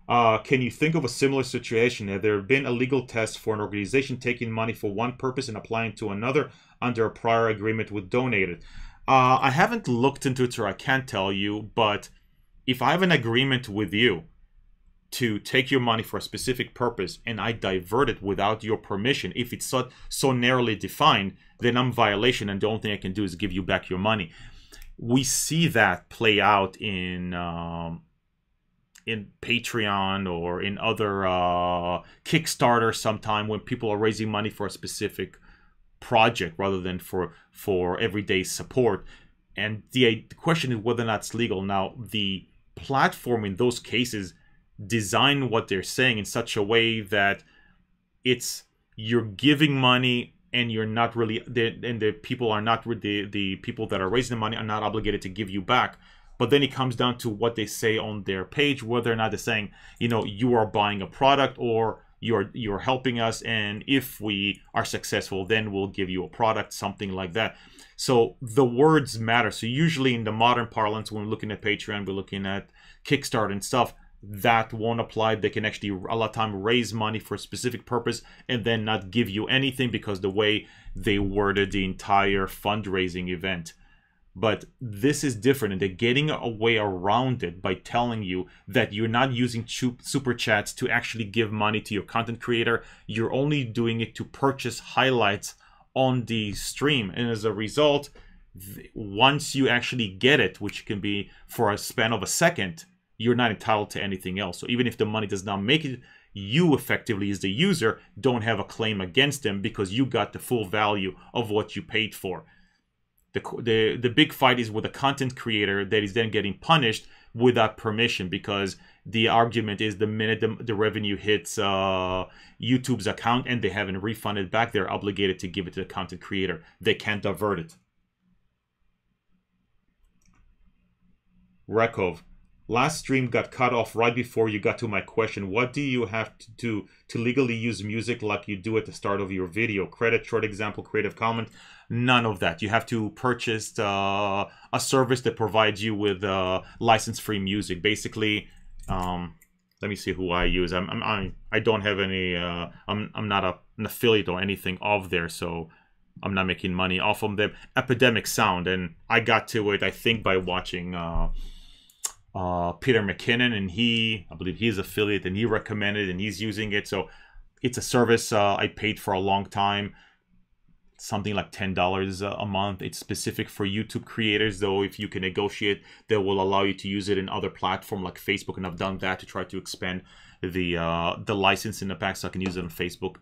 Can you think of a similar situation? Have there been a legal test for an organization taking money for one purpose and applying to another under a prior agreement with donated? I haven't looked into it, so I can't tell you, but if I have an agreement with you to take your money for a specific purpose and I divert it without your permission, if it's so narrowly defined, then I'm in violation, and the only thing I can do is give you back your money. We see that play out in Patreon or in other Kickstarter sometime, when people are raising money for a specific project rather than for everyday support. And the question is whether or not it's legal. Now, the platform in those cases design what they're saying in such a way that you're giving money, and you're not really, and the people are not, the people that are raising the money are not obligated to give you back. But then it comes down to what they say on their page, whether or not they're saying, you know, you are buying a product, or you're helping us, and if we are successful, then we'll give you a product, something like that. So the words matter. So usually in the modern parlance, when we're looking at Patreon, we're looking at Kickstarter and stuff, that won't apply. They can actually a lot of time raise money for a specific purpose and then not give you anything because the way they worded the entire fundraising event. But this is different, and they're getting a way around it by telling you that you're not using super chats to actually give money to your content creator. You're only doing it to purchase highlights on the stream, and as a result, once you actually get it, which can be for a span of a second, you're not entitled to anything else. So even if the money does not make it, you effectively as the user don't have a claim against them because you got the full value of what you paid for. The big fight is with a content creator that is then getting punished without permission, because the argument is the minute the revenue hits YouTube's account and they haven't refunded back, they're obligated to give it to the content creator. They can't divert it. Rekov, last stream got cut off right before you got to my question. What do you have to do to legally use music like you do at the start of your video? Credit, short example, creative comment. None of that. You have to purchase a service that provides you with license-free music. Basically, let me see who I use. I don't have any. I'm not an affiliate or anything of there, so I'm not making money off of them. Epidemic Sound, and I got to it, I think, by watching Peter McKinnon, and I believe he's affiliate, and he recommended, and he's using it. So it's a service I paid for a long time, something like $10 a month. It's specific for YouTube creators, though. If you can negotiate, they will allow you to use it in other platforms like Facebook, and I've done that to try to expand the license in the pack, so I can use it on Facebook,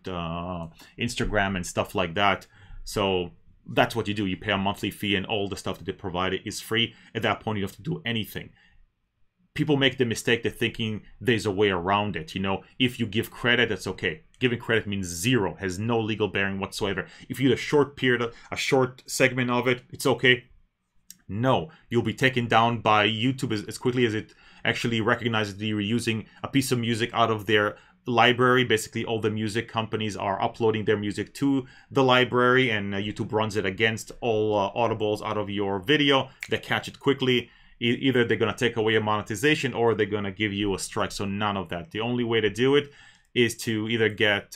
Instagram, and stuff like that. So that's what you do. You pay a monthly fee, and all the stuff that they provide is free. At that point, you don't have to do anything. People make the mistake that thinking there's a way around it. You know, if you give credit, that's okay. Giving credit means zero, has no legal bearing whatsoever. If you do a short period, a short segment of it, it's okay. No, you'll be taken down by YouTube as quickly as it actually recognizes that you're using a piece of music out of their library. Basically, all the music companies are uploading their music to the library, and YouTube runs it against all audibles out of your video. They catch it quickly. Either they're going to take away your monetization or they're going to give you a strike. So none of that. The only way to do it is to either get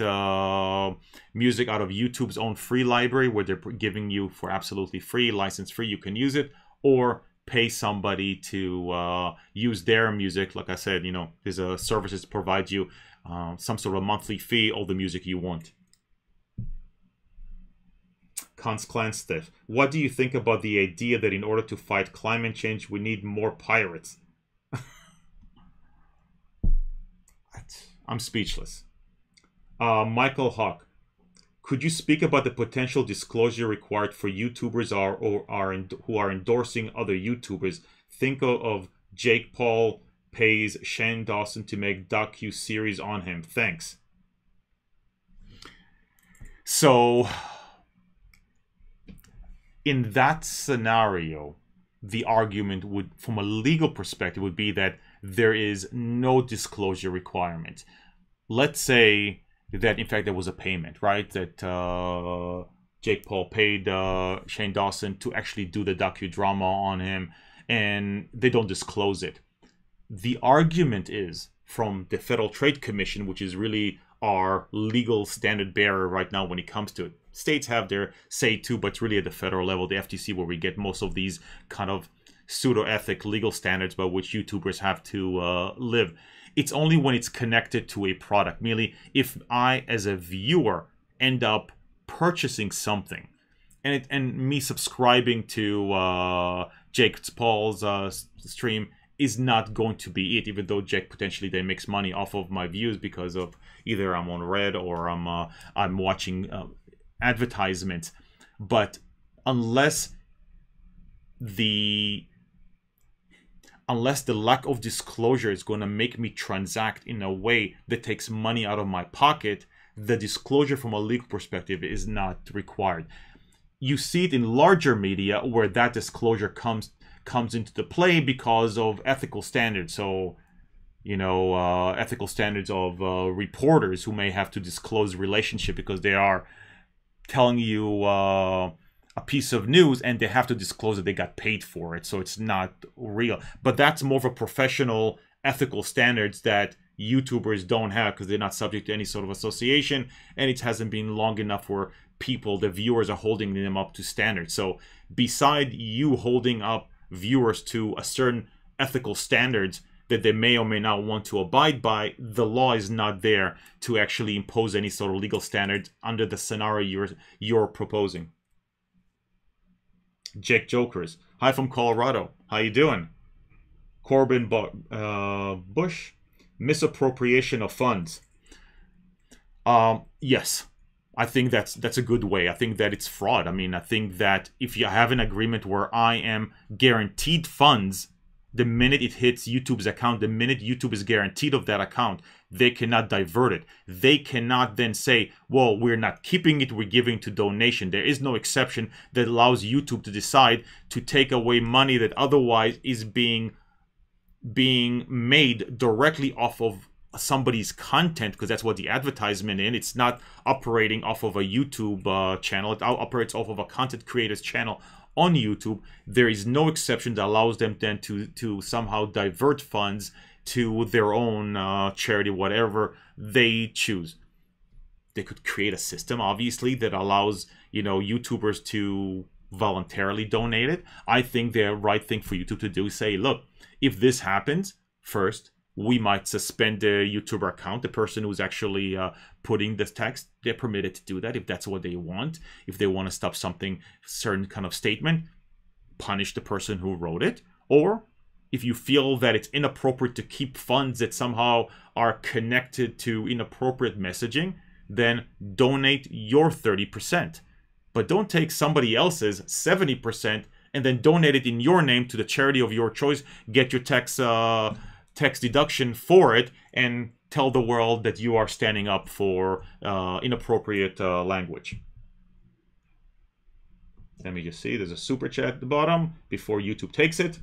music out of YouTube's own free library, where they're giving you for absolutely free, license free, you can use it, or pay somebody to use their music. Like I said, you know, there's a service that provides you some sort of monthly fee, all the music you want. Cons Clan Steph, what do you think about the idea that in order to fight climate change, we need more pirates? I'm speechless. Michael Hawk, could you speak about the potential disclosure required for YouTubers who are endorsing other YouTubers? Think of Jake Paul pays Shane Dawson to make docu-series on him. Thanks. So, in that scenario, the argument would, from a legal perspective, would be that there is no disclosure requirement. Let's say that, in fact, there was a payment, right? That Jake Paul paid Shane Dawson to actually do the docudrama on him, and they don't disclose it. The argument is from the Federal Trade Commission, which is really our legal standard bearer right now when it comes to it. States have their say too, but it's really at the federal level, the FTC, where we get most of these kind of pseudo-ethic legal standards by which YouTubers have to live. It's only when it's connected to a product. Merely if I, as a viewer, end up purchasing something, and me subscribing to Jake Paul's stream is not going to be it, even though Jake potentially then makes money off of my views because of either I'm on Red or I'm watching advertisements. But unless the lack of disclosure is going to make me transact in a way that takes money out of my pocket, the disclosure from a legal perspective is not required. You see it in larger media where that disclosure comes into the play because of ethical standards. So, you know, ethical standards of reporters who may have to disclose relationship because they are telling you a piece of news and they have to disclose that they got paid for it, so it's not real. But that's more of a professional ethical standards that YouTubers don't have because they're not subject to any sort of association, and it hasn't been long enough where people, the viewers, are holding them up to standards. So beside you holding up viewers to a certain ethical standards that they may or may not want to abide by, the law is not there to actually impose any sort of legal standards under the scenario you're proposing. Jake Jokers, hi from Colorado. How you doing? Corbin Bush, misappropriation of funds. Yes, I think that's a good way. I think that it's fraud. I mean, I think that if you have an agreement where I am guaranteed funds, the minute it hits YouTube's account, the minute YouTube is guaranteed of that account, they cannot divert it. They cannot then say, well, we're not keeping it, we're giving to donation. There is no exception that allows YouTube to decide to take away money that otherwise is being made directly off of somebody's content, because that's what the advertisement in. It's not operating off of a YouTube channel. It operates off of a content creator's channel on YouTube. There is no exception that allows them then to somehow divert funds to their own charity, whatever they choose. They could create a system, obviously, that allows, you know, YouTubers to voluntarily donate it. I think the right thing for YouTube to do is say, look, if this happens, first, we might suspend the YouTuber account. The person who's actually putting this text, they're permitted to do that if that's what they want. If they want to stop something, certain kind of statement, punish the person who wrote it. Or if you feel that it's inappropriate to keep funds that somehow are connected to inappropriate messaging, then donate your 30%. But don't take somebody else's 70% and then donate it in your name to the charity of your choice, get your tax deduction for it, and tell the world that you are standing up for inappropriate language. Let me just see, there's a super chat at the bottom before YouTube takes it.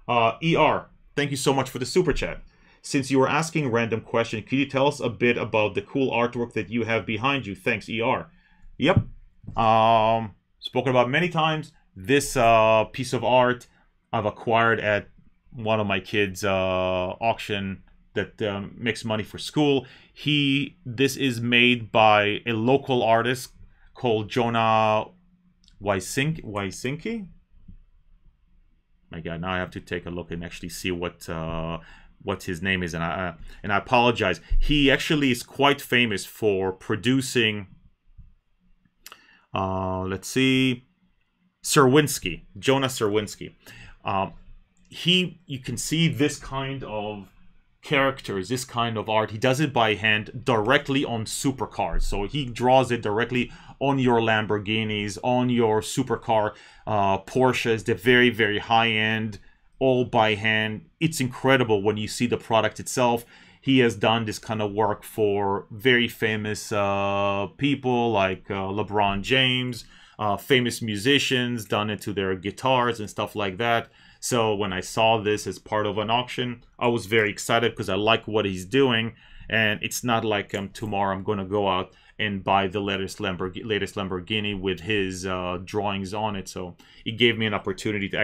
ER, thank you so much for the super chat. Since you were asking random question, could you tell us a bit about the cool artwork that you have behind you? Thanks, ER. Yep. Spoken about many times. This piece of art I've acquired at one of my kids' auction that makes money for school. This is made by a local artist called Jonah Wysinki. My God, now I have to take a look and actually see what his name is, and I apologize. He actually is quite famous for producing. Let's see, Serwinski, Jonah Serwinski. You can see this kind of characters, this kind of art. He does it by hand directly on supercars. So he draws it directly on your Lamborghinis, on your supercar Porsches, the very, very high end, all by hand. It's incredible when you see the product itself. He has done this kind of work for very famous people like LeBron James, famous musicians, done it to their guitars and stuff like that. So when I saw this as part of an auction, I was very excited because I like what he's doing. And it's not like tomorrow I'm going to go out and buy the latest Lamborghini with his drawings on it. So it gave me an opportunity to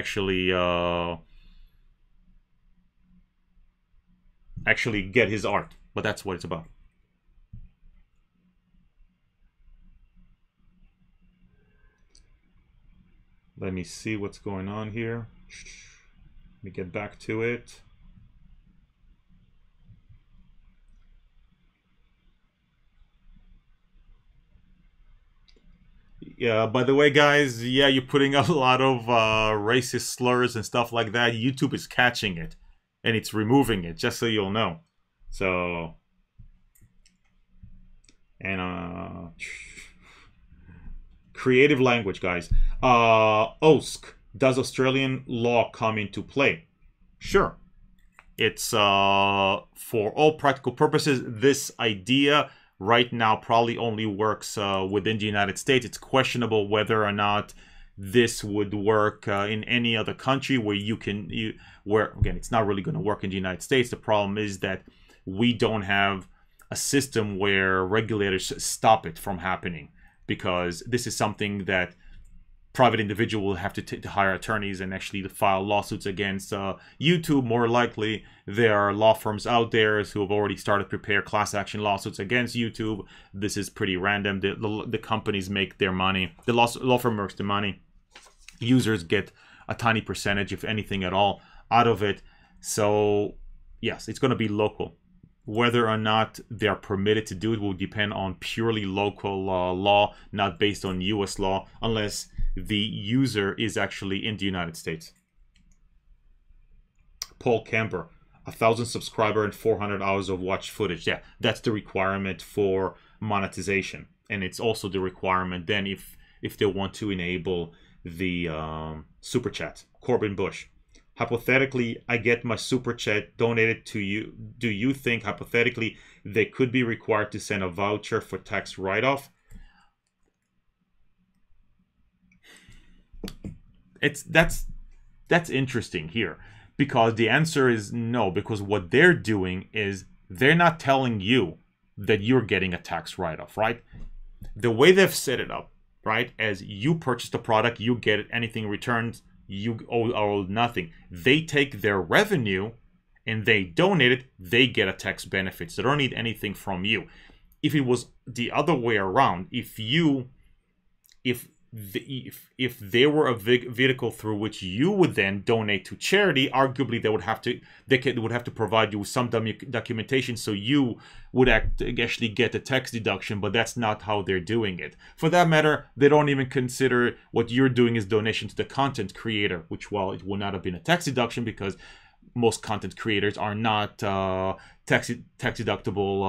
actually get his art. But that's what it's about. Let me see what's going on here. Let me get back to it. Yeah, by the way, guys, yeah, you're putting a lot of racist slurs and stuff like that. YouTube is catching it, and it's removing it, just so you'll know. So, and creative language, guys. OSC, does Australian law come into play? Sure. It's for all practical purposes, this idea right now probably only works within the United States. It's questionable whether or not this would work in any other country where where again, it's not really going to work in the United States. The problem is that we don't have a system where regulators stop it from happening, because this is something that private individual will have to hire attorneys and actually file lawsuits against YouTube. More likely, there are law firms out there who have already started to prepare class action lawsuits against YouTube. This is pretty random. The companies make their money. The law firm makes the money. Users get a tiny percentage, if anything at all, out of it. So, yes, it's going to be local. Whether or not they're permitted to do it will depend on purely local law, not based on US law, unless the user is actually in the United States. Paul Camper, 1,000 subscriber and 400 hours of watch footage. Yeah, that's the requirement for monetization. And it's also the requirement then if they want to enable the super chat. Corbin Bush. Hypothetically, I get my super chat donated to you. Do you think, hypothetically, they could be required to send a voucher for tax write-off? That's interesting here, because the answer is no, because what they're doing is they're not telling you that you're getting a tax write-off, right? The way they've set it up, right, as you purchase the product, you get it, anything returned, you owe nothing. They take their revenue and they donate it, they get a tax benefit. So they don't need anything from you. If it was the other way around, if there were a vehicle through which you would then donate to charity, arguably they would have to provide you with some documentation, so you would actually get a tax deduction. But that's not how they're doing it. For that matter, they don't even consider what you're doing as donation to the content creator, which, while it would not have been a tax deduction because most content creators are not tax deductible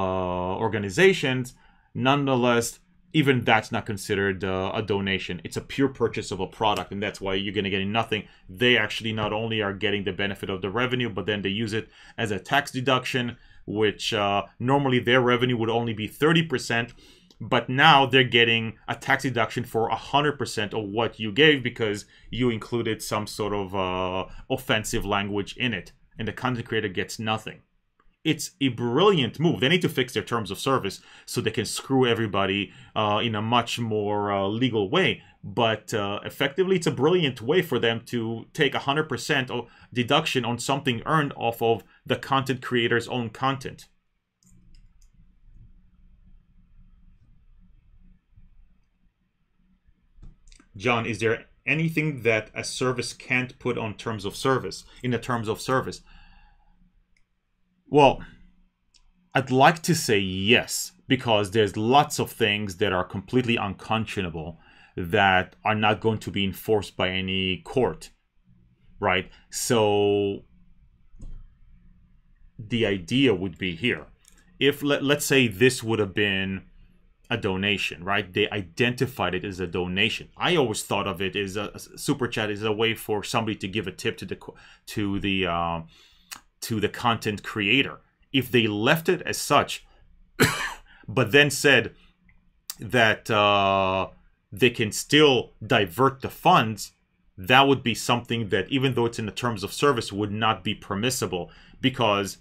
organizations, nonetheless, even that's not considered a donation. It's a pure purchase of a product, and that's why you're going to get nothing. They actually not only are getting the benefit of the revenue, but then they use it as a tax deduction, which normally their revenue would only be 30%, but now they're getting a tax deduction for 100% of what you gave because you included some sort of offensive language in it, and the content creator gets nothing. It's a brilliant move. They need to fix their terms of service so they can screw everybody in a much more legal way. But effectively, it's a brilliant way for them to take 100% of deduction on something earned off of the content creator's own content. John, is there anything that a service can't put on terms of service, in the terms of service? Well, I'd like to say yes, because there's lots of things that are completely unconscionable that are not going to be enforced by any court, right? So the idea would be here. If, let's say this would have been a donation, right? They identified it as a donation. I always thought of it as a super chat is a way for somebody to give a tip to the content creator. If they left it as such, but then said that they can still divert the funds, that would be something that, even though it's in the terms of service, would not be permissible. Because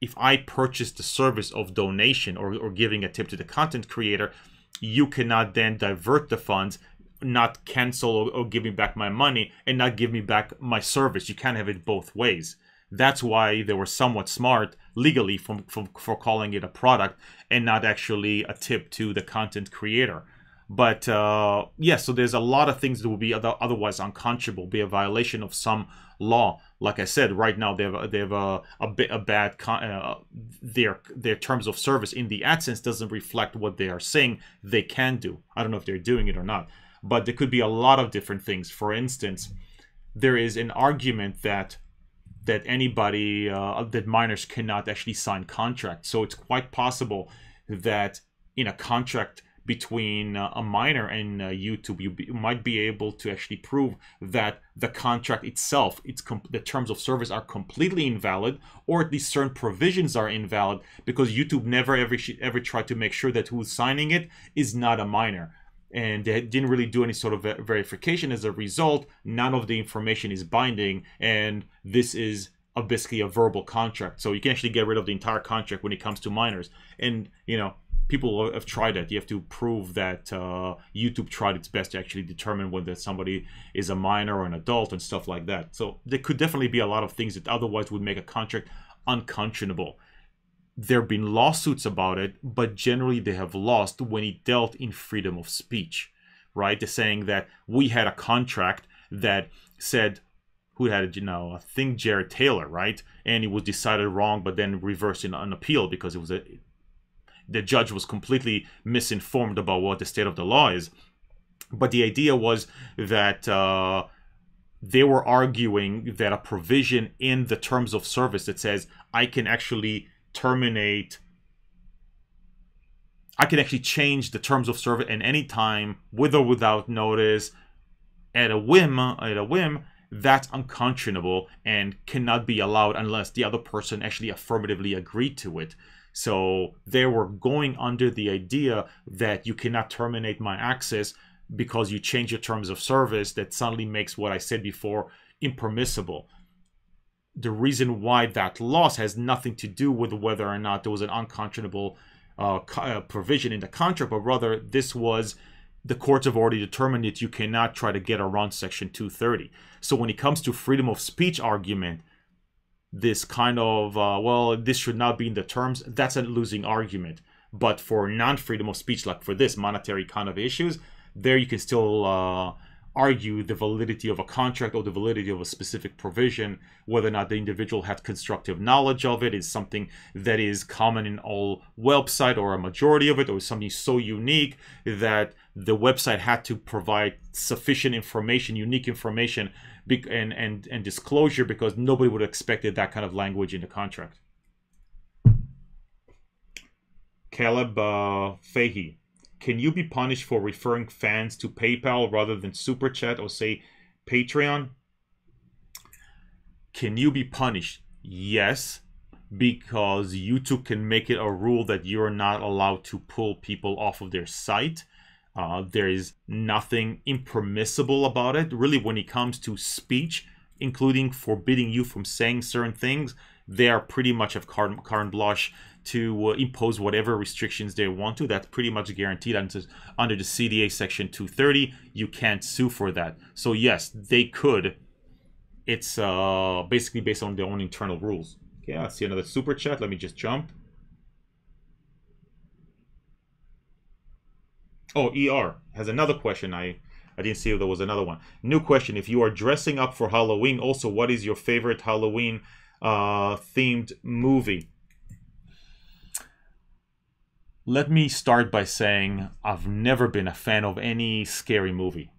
if I purchase the service of donation or giving a tip to the content creator, you cannot then divert the funds, not cancel or give me back my money, and not give me back my service. You can't have it both ways. That's why they were somewhat smart legally for calling it a product and not actually a tip to the content creator. But yeah, so there's a lot of things that will be otherwise unconscionable, be a violation of some law. Like I said, right now they have a bad their terms of service in the AdSense doesn't reflect what they are saying they can do. I don't know if they're doing it or not, but there could be a lot of different things. For instance, there is an argument that anybody that minors cannot actually sign contracts. So it's quite possible that in a contract between a minor and YouTube, you might be able to actually prove that the contract itself, the terms of service are completely invalid, or at least certain provisions are invalid, because YouTube never ever tried to make sure that who's signing it is not a minor. And they didn't really do any sort of verification. As a result, none of the information is binding, and this is basically a verbal contract. So you can actually get rid of the entire contract when it comes to minors. And, you know, people have tried it. You have to prove that YouTube tried its best to actually determine whether somebody is a minor or an adult and stuff like that. So there could definitely be a lot of things that otherwise would make a contract unconscionable. There have been lawsuits about it, but generally they have lost when it dealt in freedom of speech, right? They're saying that we had a contract that said, who had it, I think Jared Taylor, right? And it was decided wrong, but then reversed in an appeal because it was the judge was completely misinformed about what the state of the law is. But the idea was that they were arguing that a provision in the terms of service that says I can actually terminate, I can actually change the terms of service at any time, with or without notice, at a whim, that's unconscionable and cannot be allowed unless the other person actually affirmatively agreed to it. So they were going under the idea that you cannot terminate my access because you change your terms of service. That suddenly makes what I said before impermissible. The reason why that loss has nothing to do with whether or not there was an unconscionable provision in the contract, but rather this was, the courts have already determined that you cannot try to get around Section 230. So when it comes to freedom of speech argument, this kind of, well, this should not be in the terms, that's a losing argument. But for non-freedom of speech, like for this monetary kind of issues, there you can still argue the validity of a contract or the validity of a specific provision, whether or not the individual had constructive knowledge of it, is something that is common in all websites or a majority of it, or something so unique that the website had to provide sufficient information, unique information, and disclosure, because nobody would have expected that kind of language in the contract. Caleb Fahey. Can you be punished for referring fans to PayPal rather than Super Chat or, say, Patreon? Can you be punished? Yes, because YouTube can make it a rule that you're not allowed to pull people off of their site. There is nothing impermissible about it. Really, when it comes to speech, including forbidding you from saying certain things, they are pretty much of carte blanche to impose whatever restrictions they want to. That's pretty much guaranteed under the CDA Section 230. You can't sue for that. So yes, they could. It's basically based on their own internal rules. Okay, I see another super chat. Let me just jump. Oh, ER has another question. I didn't see if there was another one. New question. If you are dressing up for Halloween, also, what is your favorite Halloween themed movie? Let me start by saying I've never been a fan of any scary movie.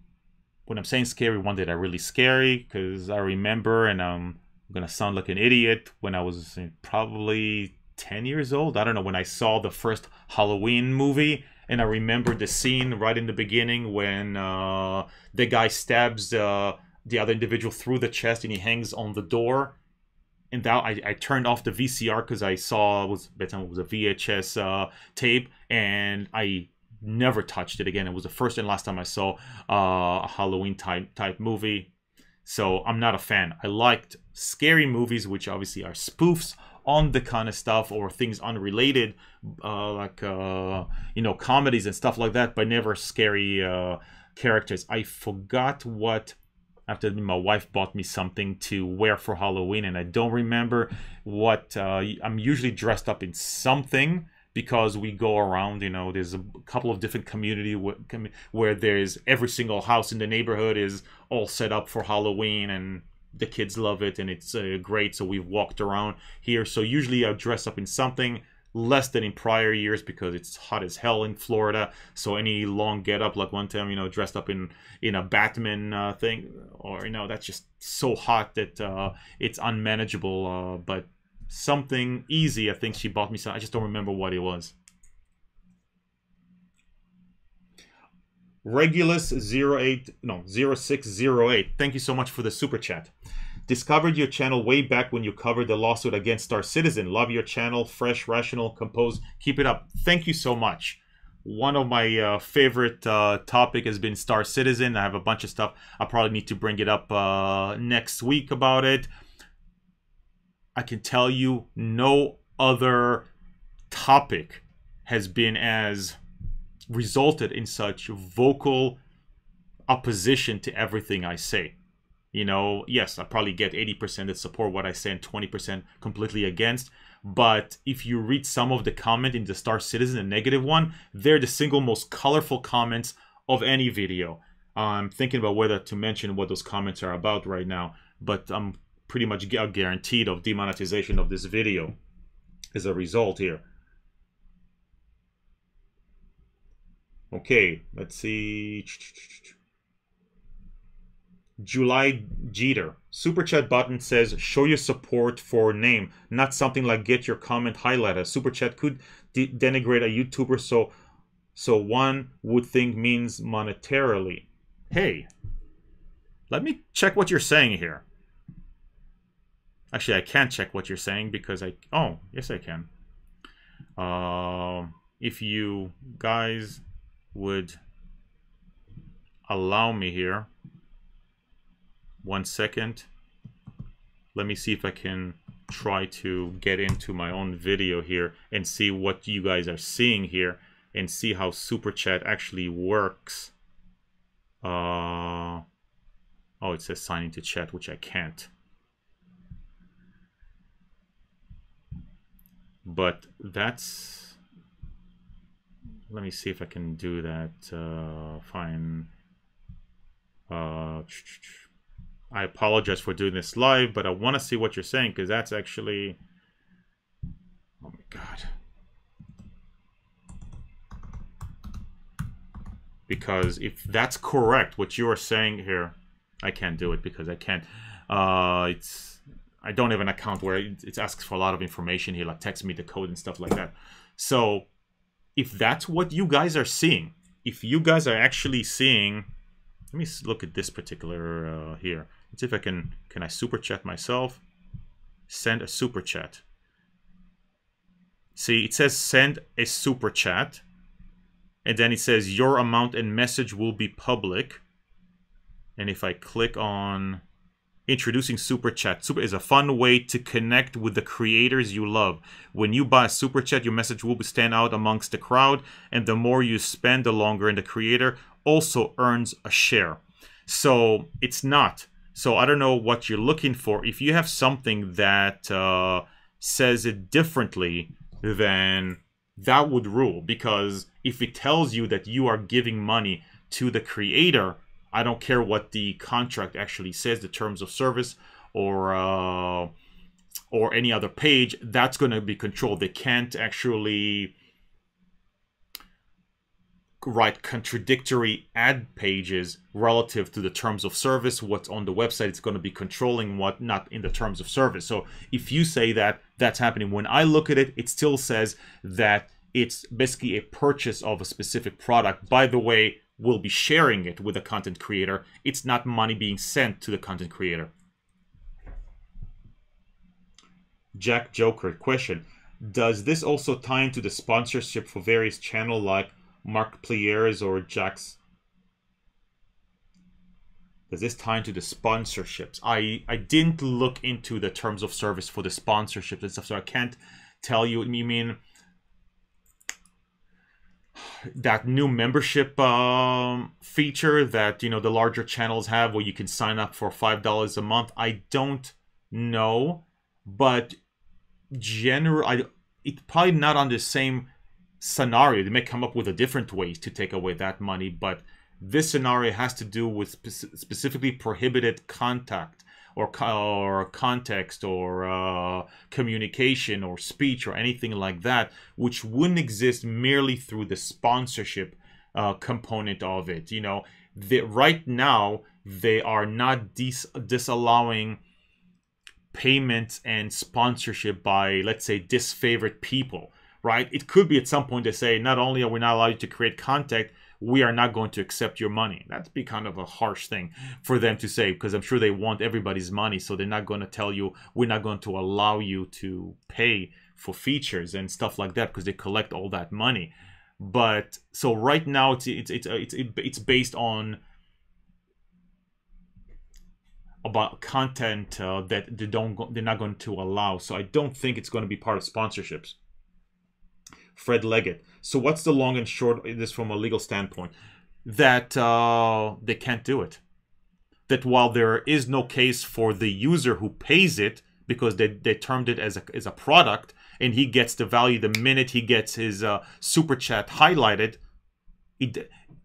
When I'm saying scary, one that are really scary, because I remember, and I'm going to sound like an idiot, when I was probably 10 years old, I don't know, when I saw the first Halloween movie, and I remember the scene right in the beginning when the guy stabs the other individual through the chest and he hangs on the door. And that I turned off the VCR because I saw it was a VHS tape, and I never touched it again. It was the first and last time I saw a Halloween type movie. So I'm not a fan. I liked scary movies, which obviously are spoofs on the kind of stuff or things unrelated, like comedies and stuff like that, but never scary characters. I forgot what. After my wife bought me something to wear for Halloween, and I don't remember what. I'm usually dressed up in something because we go around. There's a couple of different community where there's every single house in the neighborhood is all set up for Halloween, and the kids love it, and it's great. So we've walked around here. So usually I dress up in something. Less than in prior years because it's hot as hell in Florida. So any long get up, like one time, dressed up in a Batman thing, or that's just so hot that it's unmanageable. But something easy, I think she bought me some. I just don't remember what it was. Regulus 0608. Thank you so much for the super chat. Discovered your channel way back when you covered the lawsuit against Star Citizen. Love your channel. Fresh, rational, composed. Keep it up. Thank you so much. One of my favorite topic has been Star Citizen. I have a bunch of stuff. I probably need to bring it up next week about it. I can tell you no other topic has been as resulted in such vocal opposition to everything I say. You know, yes, I probably get 80% that support what I say and 20% completely against. But if you read some of the comment in the Star Citizen, the negative one, they're the single most colorful comments of any video. I'm thinking about whether to mention what those comments are about right now, but I'm pretty much guaranteed of demonetization of this video as a result here. Okay, let's see. July Jeter. Super chat button says, show your support for name, not something like get your comment highlighted. Super chat could denigrate a YouTuber, so one would think means monetarily. Hey, let me check what you're saying here. Actually, I can't check what you're saying because oh, yes I can. If you guys would allow me here. 1 second. Let me see if I can try to get into my own video here and see what you guys are seeing here and see how Super Chat actually works. Oh, it says sign into chat, which I can't. But that's... Let me see if I can do that. Fine. I apologize for doing this live, but I want to see what you're saying because that's actually... Oh my god. Because if that's correct, what you are saying here, I can't do it because I can't. I don't have an account where it asks for a lot of information here, like text me the code and stuff like that. So if that's what you guys are seeing, if you guys are actually seeing... Let me look at this particular here. Let's see if I can I super chat myself? Send a super chat. See, it says send a super chat. And then it says your amount and message will be public. And if I click on introducing super chat, super is a fun way to connect with the creators you love. When you buy a super chat, your message will stand out amongst the crowd. And the more you spend, the longer, and the creator also earns a share. So it's not. So I don't know what you're looking for. If you have something that says it differently, then that would rule. Because if it tells you that you are giving money to the creator, I don't care what the contract actually says, the terms of service or any other page, that's going to be controlled. They can't actually write contradictory ad pages relative to the terms of service. What's on the website, it's going to be controlling what not in the terms of service. So if you say that, that's happening. When I look at it, it still says that it's basically a purchase of a specific product. By the way, we'll be sharing it with the content creator. It's not money being sent to the content creator. Jack Joker question. Does this also tie into the sponsorship for various channels like Mark Plier's or Jack's? Does this tie into the sponsorships? I didn't look into the terms of service for the sponsorships and stuff, so I can't tell you. You mean that new membership feature that, you know, the larger channels have where you can sign up for $5 a month? I don't know, but it's probably not on the same scenario. They may come up with a different ways to take away that money, but this scenario has to do with specifically prohibited contact or context or communication or speech or anything like that, which wouldn't exist merely through the sponsorship component of it. You know, right now they are not disallowing payments and sponsorship by, let's say, disfavored people, right? It could be at some point they say, not only are we not allowed to create content, we are not going to accept your money. That'd be kind of a harsh thing for them to say, because I'm sure they want everybody's money, so they're not going to tell you, we're not going to allow you to pay for features and stuff like that, because they collect all that money. But so right now it's based on about content that they're not going to allow. So I don't think it's going to be part of sponsorships. Fred Leggett. So what's the long and short of this from a legal standpoint? That they can't do it. That while there is no case for the user who pays it, because they termed it as a product, and he gets the value the minute he gets his super chat highlighted,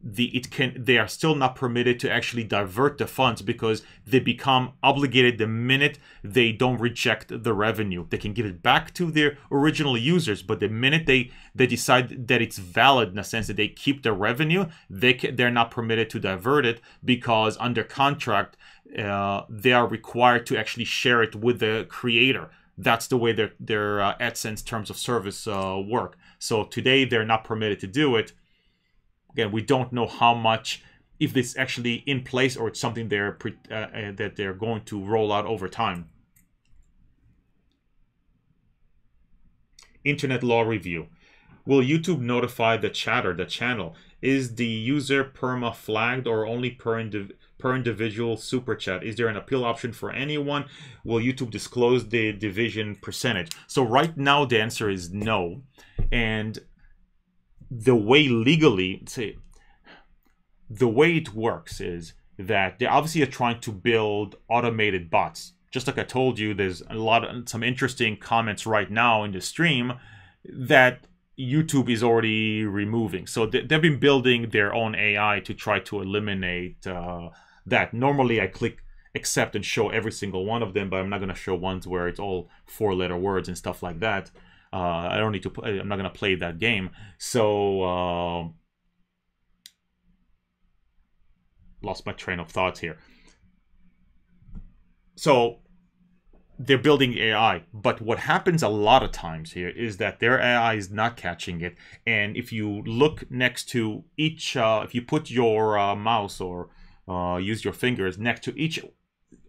they are still not permitted to actually divert the funds, because they become obligated the minute they don't reject the revenue. They can give it back to their original users, but the minute they decide that it's valid, in the sense that they keep the revenue, they're not permitted to divert it, because under contract they are required to actually share it with the creator. That's the way their AdSense terms of service work. So today they're not permitted to do it. Again, we don't know how much, if this is actually in place, or it's something that they're going to roll out over time. Internet law review. Will YouTube notify the chatter, the channel? Is the user perma flagged, or only per individual super chat? Is there an appeal option for anyone? Will YouTube disclose the division percentage? So right now the answer is no. And the way legally, the way it works is that they obviously are trying to build automated bots. Just like I told you, there's some interesting comments right now in the stream that YouTube is already removing. So they've been building their own AI to try to eliminate that. Normally I click accept and show every single one of them, but I'm not going to show ones where it's all 4-letter words and stuff like that. I don't need to. I'm not gonna play that game. So lost my train of thoughts here. So they're building AI, but what happens a lot of times here is that their AI is not catching it. And if you look next to each, if you put your mouse or use your fingers next to each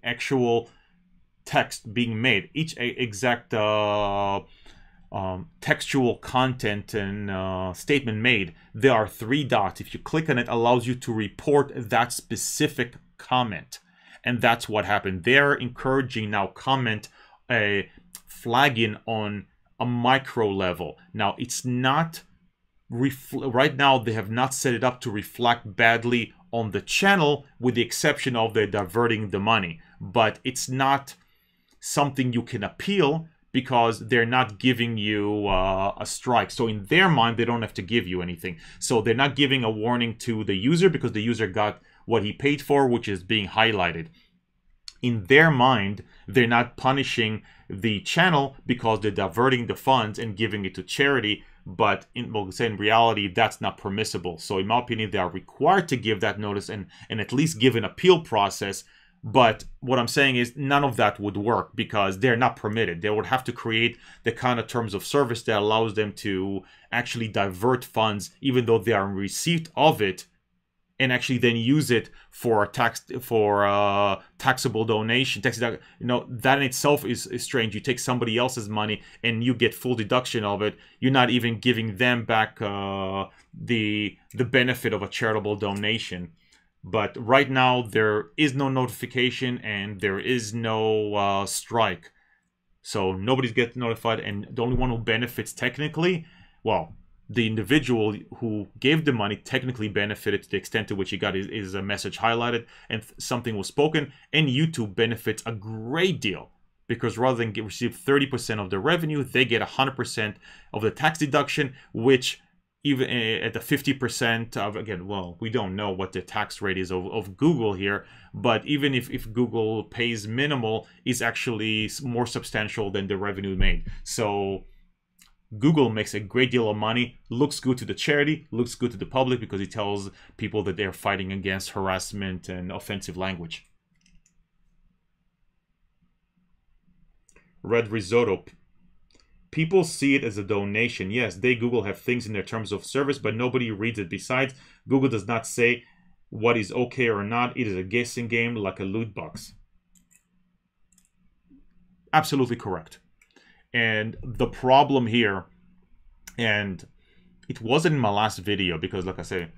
actual text being made, each exact textual content and statement made, there are 3 dots. If you click on it, allows you to report that specific comment. And that's what happened. They're encouraging now comment flagging on a micro level. Now it's not right now they have not set it up to reflect badly on the channel, with the exception of they're diverting the money. But it's not something you can appeal, because they're not giving you a strike. So in their mind, they don't have to give you anything. So they're not giving a warning to the user, because the user got what he paid for, which is being highlighted. In their mind, they're not punishing the channel because they're diverting the funds and giving it to charity. But in reality, that's not permissible. So in my opinion, they are required to give that notice and at least give an appeal process. But what I'm saying is none of that would work, because they're not permitted. They would have to create the kind of terms of service that allows them to actually divert funds, even though they are in receipt of it, and actually then use it for taxable donation. You know, that in itself is strange. You take somebody else's money and you get full deduction of it. You're not even giving them back the benefit of a charitable donation. But right now, there is no notification and there is no strike. So nobody's getting notified, and the only one who benefits technically, well, the individual who gave the money technically benefited to the extent to which he got his message highlighted and something was spoken. And YouTube benefits a great deal, because rather than receive 30% of the revenue, they get 100% of the tax deduction, which even at the 50% of, again, well, we don't know what the tax rate is of Google here, but even if Google pays minimal, is actually more substantial than the revenue made. So Google makes a great deal of money, looks good to the charity, looks good to the public, because it tells people that they're fighting against harassment and offensive language. Red Risotto. People see it as a donation. Yes, Google have things in their terms of service, but nobody reads it. Besides, Google does not say what is okay or not. It is a guessing game, like a loot box. Absolutely correct. And the problem here, and it wasn't in my last video, because like I say,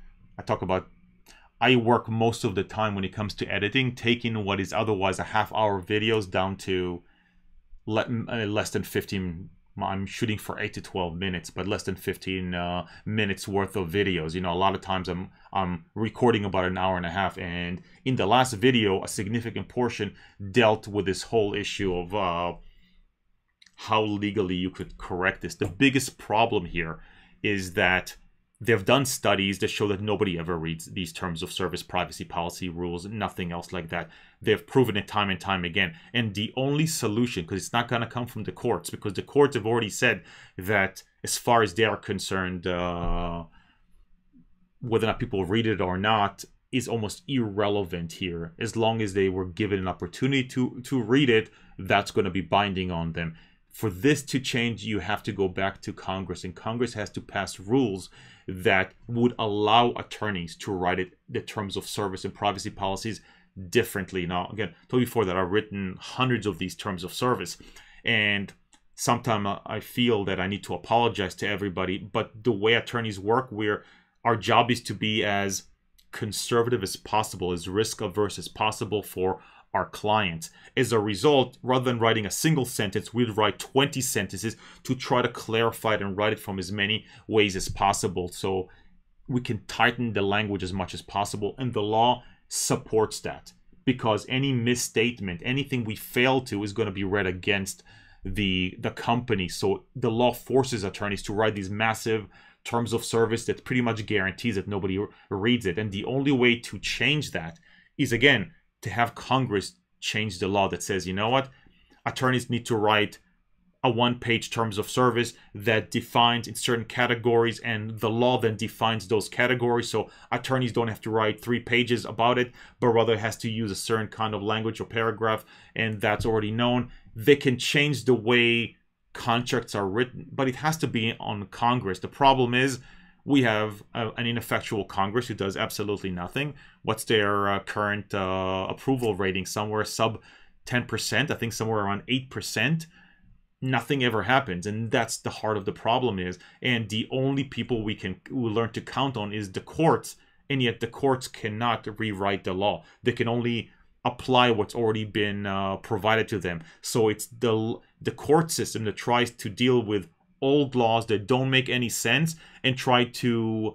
I work most of the time when it comes to editing, taking what is otherwise a half-hour videos down to less than 15 I'm shooting for 8 to 12 minutes, but less than 15 minutes worth of videos. You know, a lot of times I'm recording about an hour and a half, and in the last video, a significant portion dealt with this whole issue of how legally you could correct this. The biggest problem here is that they've done studies that show that nobody ever reads these terms of service, privacy policy rules, nothing else like that. They've proven it time and time again. And the only solution, because it's not going to come from the courts, because the courts have already said that as far as they are concerned, whether or not people read it or not is almost irrelevant here. As long as they were given an opportunity to read it, that's going to be binding on them. For this to change, you have to go back to Congress, and Congress has to pass rules that would allow attorneys to write the terms of service and privacy policies differently. Now, again, I told you before that I've written hundreds of these terms of service, and sometimes I feel that I need to apologize to everybody, but the way attorneys work, our job is to be as conservative as possible, as risk-averse as possible for our clients. As a result, rather than writing a single sentence, we'd write 20 sentences to try to clarify it and write it from as many ways as possible so we can tighten the language as much as possible. And the law supports that, because any misstatement, anything we fail to, is going to be read against the company. So the law forces attorneys to write these massive terms of service that pretty much guarantees that nobody reads it. And the only way to change that is, again, to have Congress change the law that says, you know what, attorneys need to write a one-page terms of service that defines in certain categories, and the law then defines those categories. So attorneys don't have to write 3 pages about it, but rather has to use a certain kind of language or paragraph, and that's already known. They can change the way contracts are written, but it has to be on Congress. The problem is we have an ineffectual Congress who does absolutely nothing. What's their current approval rating? Somewhere sub 10%, I think somewhere around 8%. Nothing ever happens, and that's the heart of the problem is. And the only people we learn to count on is the courts, and yet the courts cannot rewrite the law. They can only apply what's already been provided to them. So it's the court system that tries to deal with old laws that don't make any sense and try to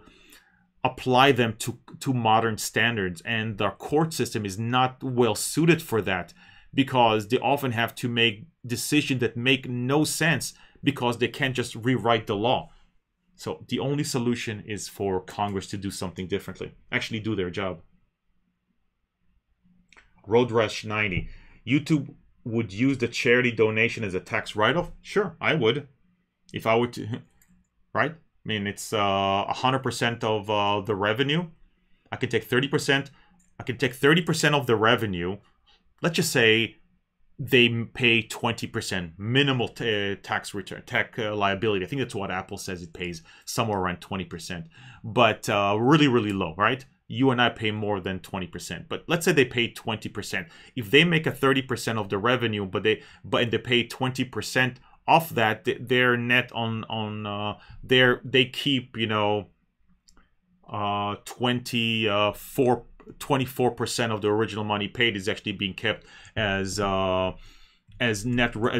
apply them to modern standards. And the court system is not well suited for that, because they often have to make decisions that make no sense because they can't just rewrite the law. So the only solution is for Congress to do something differently, actually do their job. Road Rush 90. YouTube would use the charity donation as a tax write-off? Sure, I would. If I were to, right? I mean, it's 100% of the revenue. I could take 30%. I could take 30% of the revenue. Let's just say they pay 20% minimal tax return, tax liability. I think that's what Apple says it pays, somewhere around 20%. But really, really low, right? You and I pay more than 20%. But let's say they pay 20%. If they make a 30% of the revenue, but they pay 20% off that, their net on they keep, you know, 24% of the original money paid is actually being kept as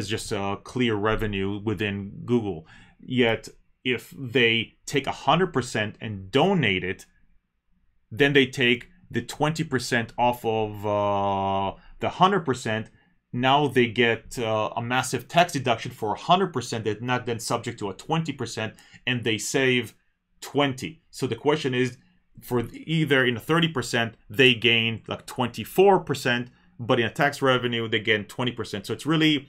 just clear revenue within Google. Yet if they take 100% and donate it, then they take the 20% off of the 100%. Now they get a massive tax deduction for 100% that's not then subject to a 20%, and they save 20. So the question is, for either in a 30%, they gain like 24%, but in a tax revenue, they gain 20%. So it's really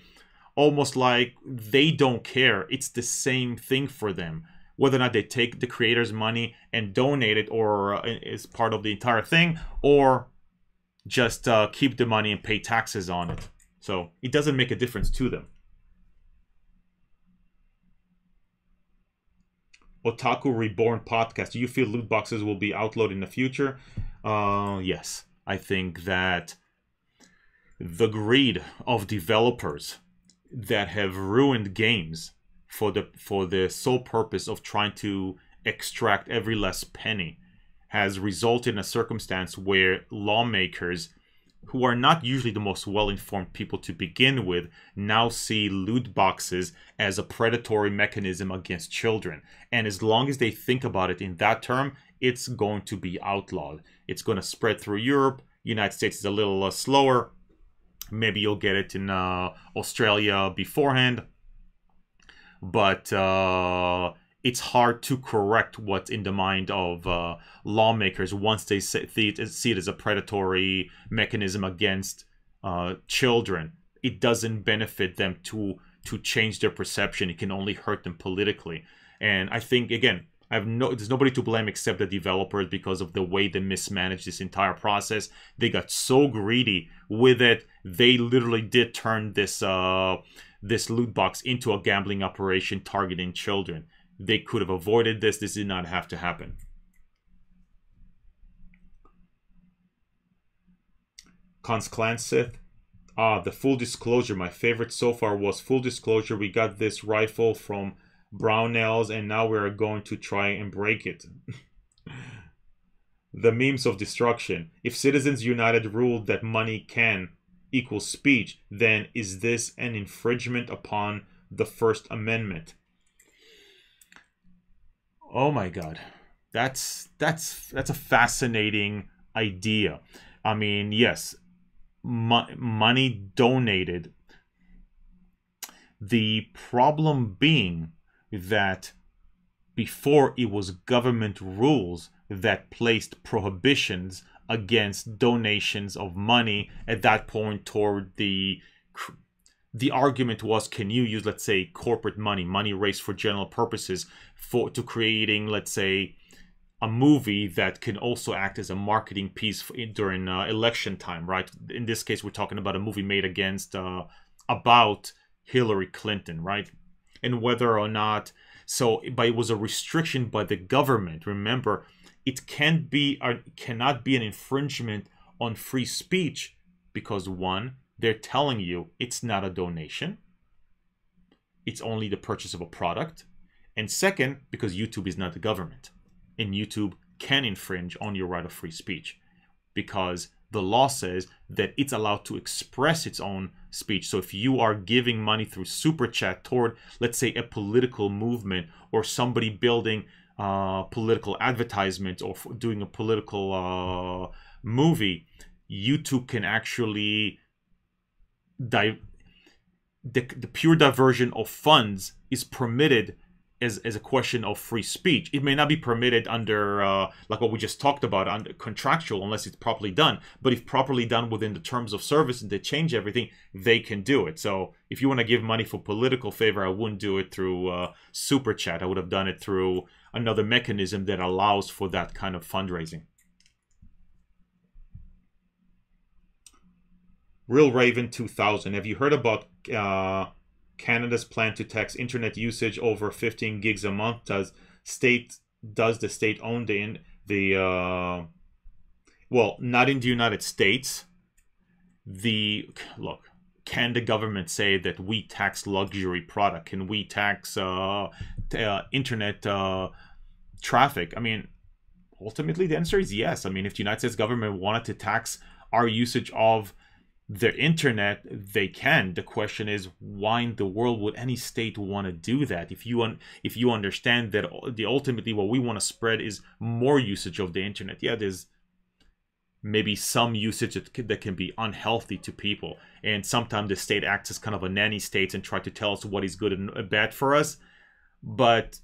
almost like they don't care. It's the same thing for them, whether or not they take the creator's money and donate it or is part of the entire thing, or just keep the money and pay taxes on it. So it doesn't make a difference to them. Otaku Reborn podcast. Do you feel loot boxes will be outlawed in the future? Yes. I think that the greed of developers that have ruined games for the sole purpose of trying to extract every last penny has resulted in a circumstance where lawmakers who are not usually the most well-informed people to begin with, now see loot boxes as a predatory mechanism against children. And as long as they think about it in that term, it's going to be outlawed. It's going to spread through Europe. United States is a little slower. Maybe you'll get it in Australia beforehand. But it's hard to correct what's in the mind of lawmakers once they see it as a predatory mechanism against children. It doesn't benefit them to change their perception. It can only hurt them politically. And I think, again, there's nobody to blame except the developers because of the way they mismanaged this entire process. They got so greedy with it. They literally did turn this this loot box into a gambling operation targeting children. They could have avoided this. This did not have to happen. Cons Clan Sith. The full disclosure. My favorite so far was full disclosure. We got this rifle from Brownells and now we're going to try and break it. The memes of destruction. If Citizens United ruled that money can equal speech, then is this an infringement upon the First Amendment? Oh my God, that's a fascinating idea. I mean, yes, money donated. The problem being that before it was government rules that placed prohibitions against donations of money at that point toward the argument was, can you use, let's say, corporate money raised for general purposes to creating, let's say, a movie that can also act as a marketing piece during election time, right? In this case, we're talking about a movie made about Hillary Clinton, right? And whether or not, but it was a restriction by the government. Remember, it cannot be an infringement on free speech because, one, they're telling you it's not a donation. It's only the purchase of a product. And second, because YouTube is not the government. And YouTube can infringe on your right of free speech because the law says that it's allowed to express its own speech. So if you are giving money through Super Chat toward, let's say, a political movement or somebody building political advertisements or doing a political movie, YouTube can actually the pure diversion of funds is permitted as a question of free speech. It may not be permitted under like what we just talked about, under contractual, unless it's properly done. But if properly done within the terms of service and they change everything, they can do it. So if you want to give money for political favor, I wouldn't do it through Super Chat. I would have done it through another mechanism that allows for that kind of fundraising. Real Raven 2000. Have you heard about Canada's plan to tax internet usage over 15 gigs a month? Does the state own the well, not in the United States. Look, can the government say that we tax luxury product? Can we tax internet traffic? I mean, ultimately the answer is yes. I mean, if the United States government wanted to tax our usage of the internet, they can. The question is, why in the world would any state want to do that? If you understand that ultimately what we want to spread is more usage of the internet. Yeah, there's maybe some usage that can be unhealthy to people, and sometimes the state acts as kind of a nanny state and try to tell us what is good and bad for us. But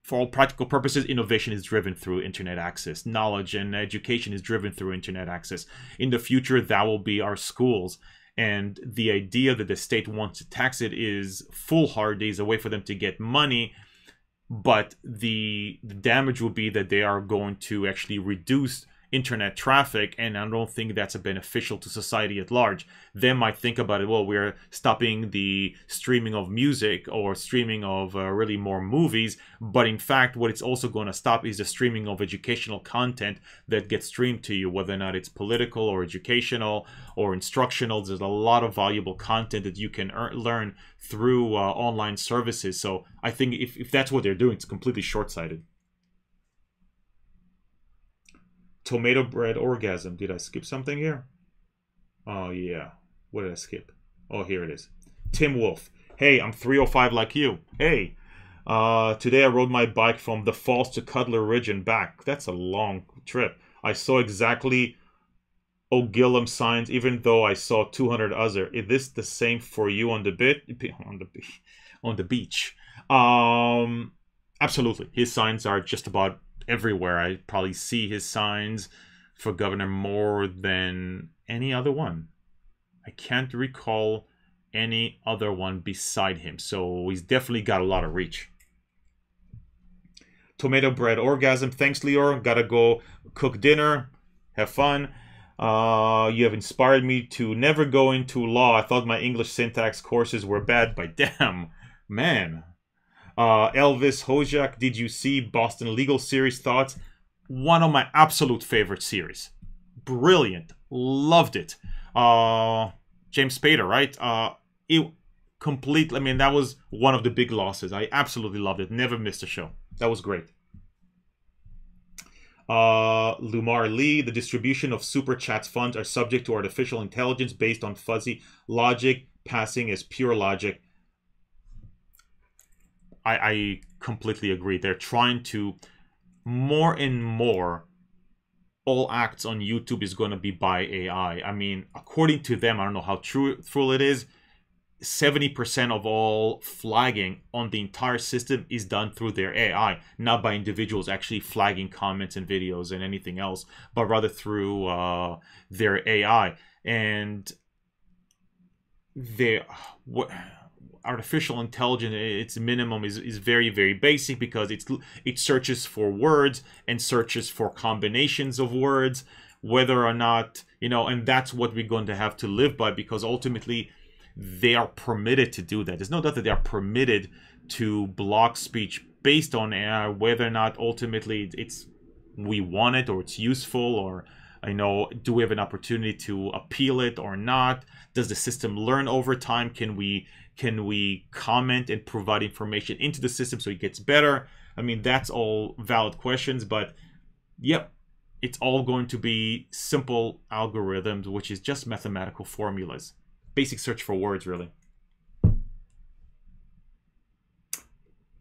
for all practical purposes, innovation is driven through internet access. Knowledge and education is driven through internet access. In the future, that will be our schools. And the idea that the state wants to tax it is foolhardy, is a way for them to get money. But the damage will be that they are going to actually reduce internet traffic, and I don't think that's beneficial to society at large. They might think about it, well, we're stopping the streaming of music or streaming of really more movies, but in fact what it's also going to stop is the streaming of educational content that gets streamed to you, whether or not it's political or educational or instructional. There's a lot of valuable content that you can learn through online services. So I think if that's what they're doing, it's completely short-sighted. Tomato bread orgasm. Did I skip something here? Oh, yeah. What did I skip? Oh, here it is. Tim Wolf. Hey, I'm 305 like you. Hey, today I rode my bike from the Falls to Cutler Ridge and back. That's a long trip. I saw exactly O'Gillum signs, even though I saw 200 other. Is this the same for you on the on the beach? Absolutely. His signs are just about everywhere. I probably see his signs for governor more than any other one. I can't recall any other one beside him. So he's definitely got a lot of reach. Tomato bread orgasm. Thanks, Lior. Gotta go cook dinner. Have fun. You have inspired me to never go into law. I thought my English syntax courses were bad, but damn, man. Elvis Hojak, did you see Boston Legal Series? Thoughts? One of my absolute favorite series. Brilliant. Loved it. James Spader, right? It completely, I mean, that was one of the big losses. I absolutely loved it. Never missed a show. That was great. Lumar Lee, the distribution of SuperChats funds are subject to artificial intelligence based on fuzzy logic, passing as pure logic. I completely agree. They're trying to, more and more, all acts on YouTube is going to be by AI. I mean, according to them, I don't know how truthful it is, 70% of all flagging on the entire system is done through their AI, not by individuals actually flagging comments and videos and anything else, but rather through their AI. And artificial intelligence, its minimum is very, very basic, because it searches for words and searches for combinations of words, whether or not, you know, and that's what we're going to have to live by, because ultimately they are permitted to do that. There's no doubt that they are permitted to block speech based on AI, whether or not ultimately we want it or it's useful, or, you know, do we have an opportunity to appeal it or not? Does the system learn over time? Can we comment and provide information into the system so it gets better? I mean, that's all valid questions, but yep, it's all going to be simple algorithms, which is just mathematical formulas. Basic search for words, really.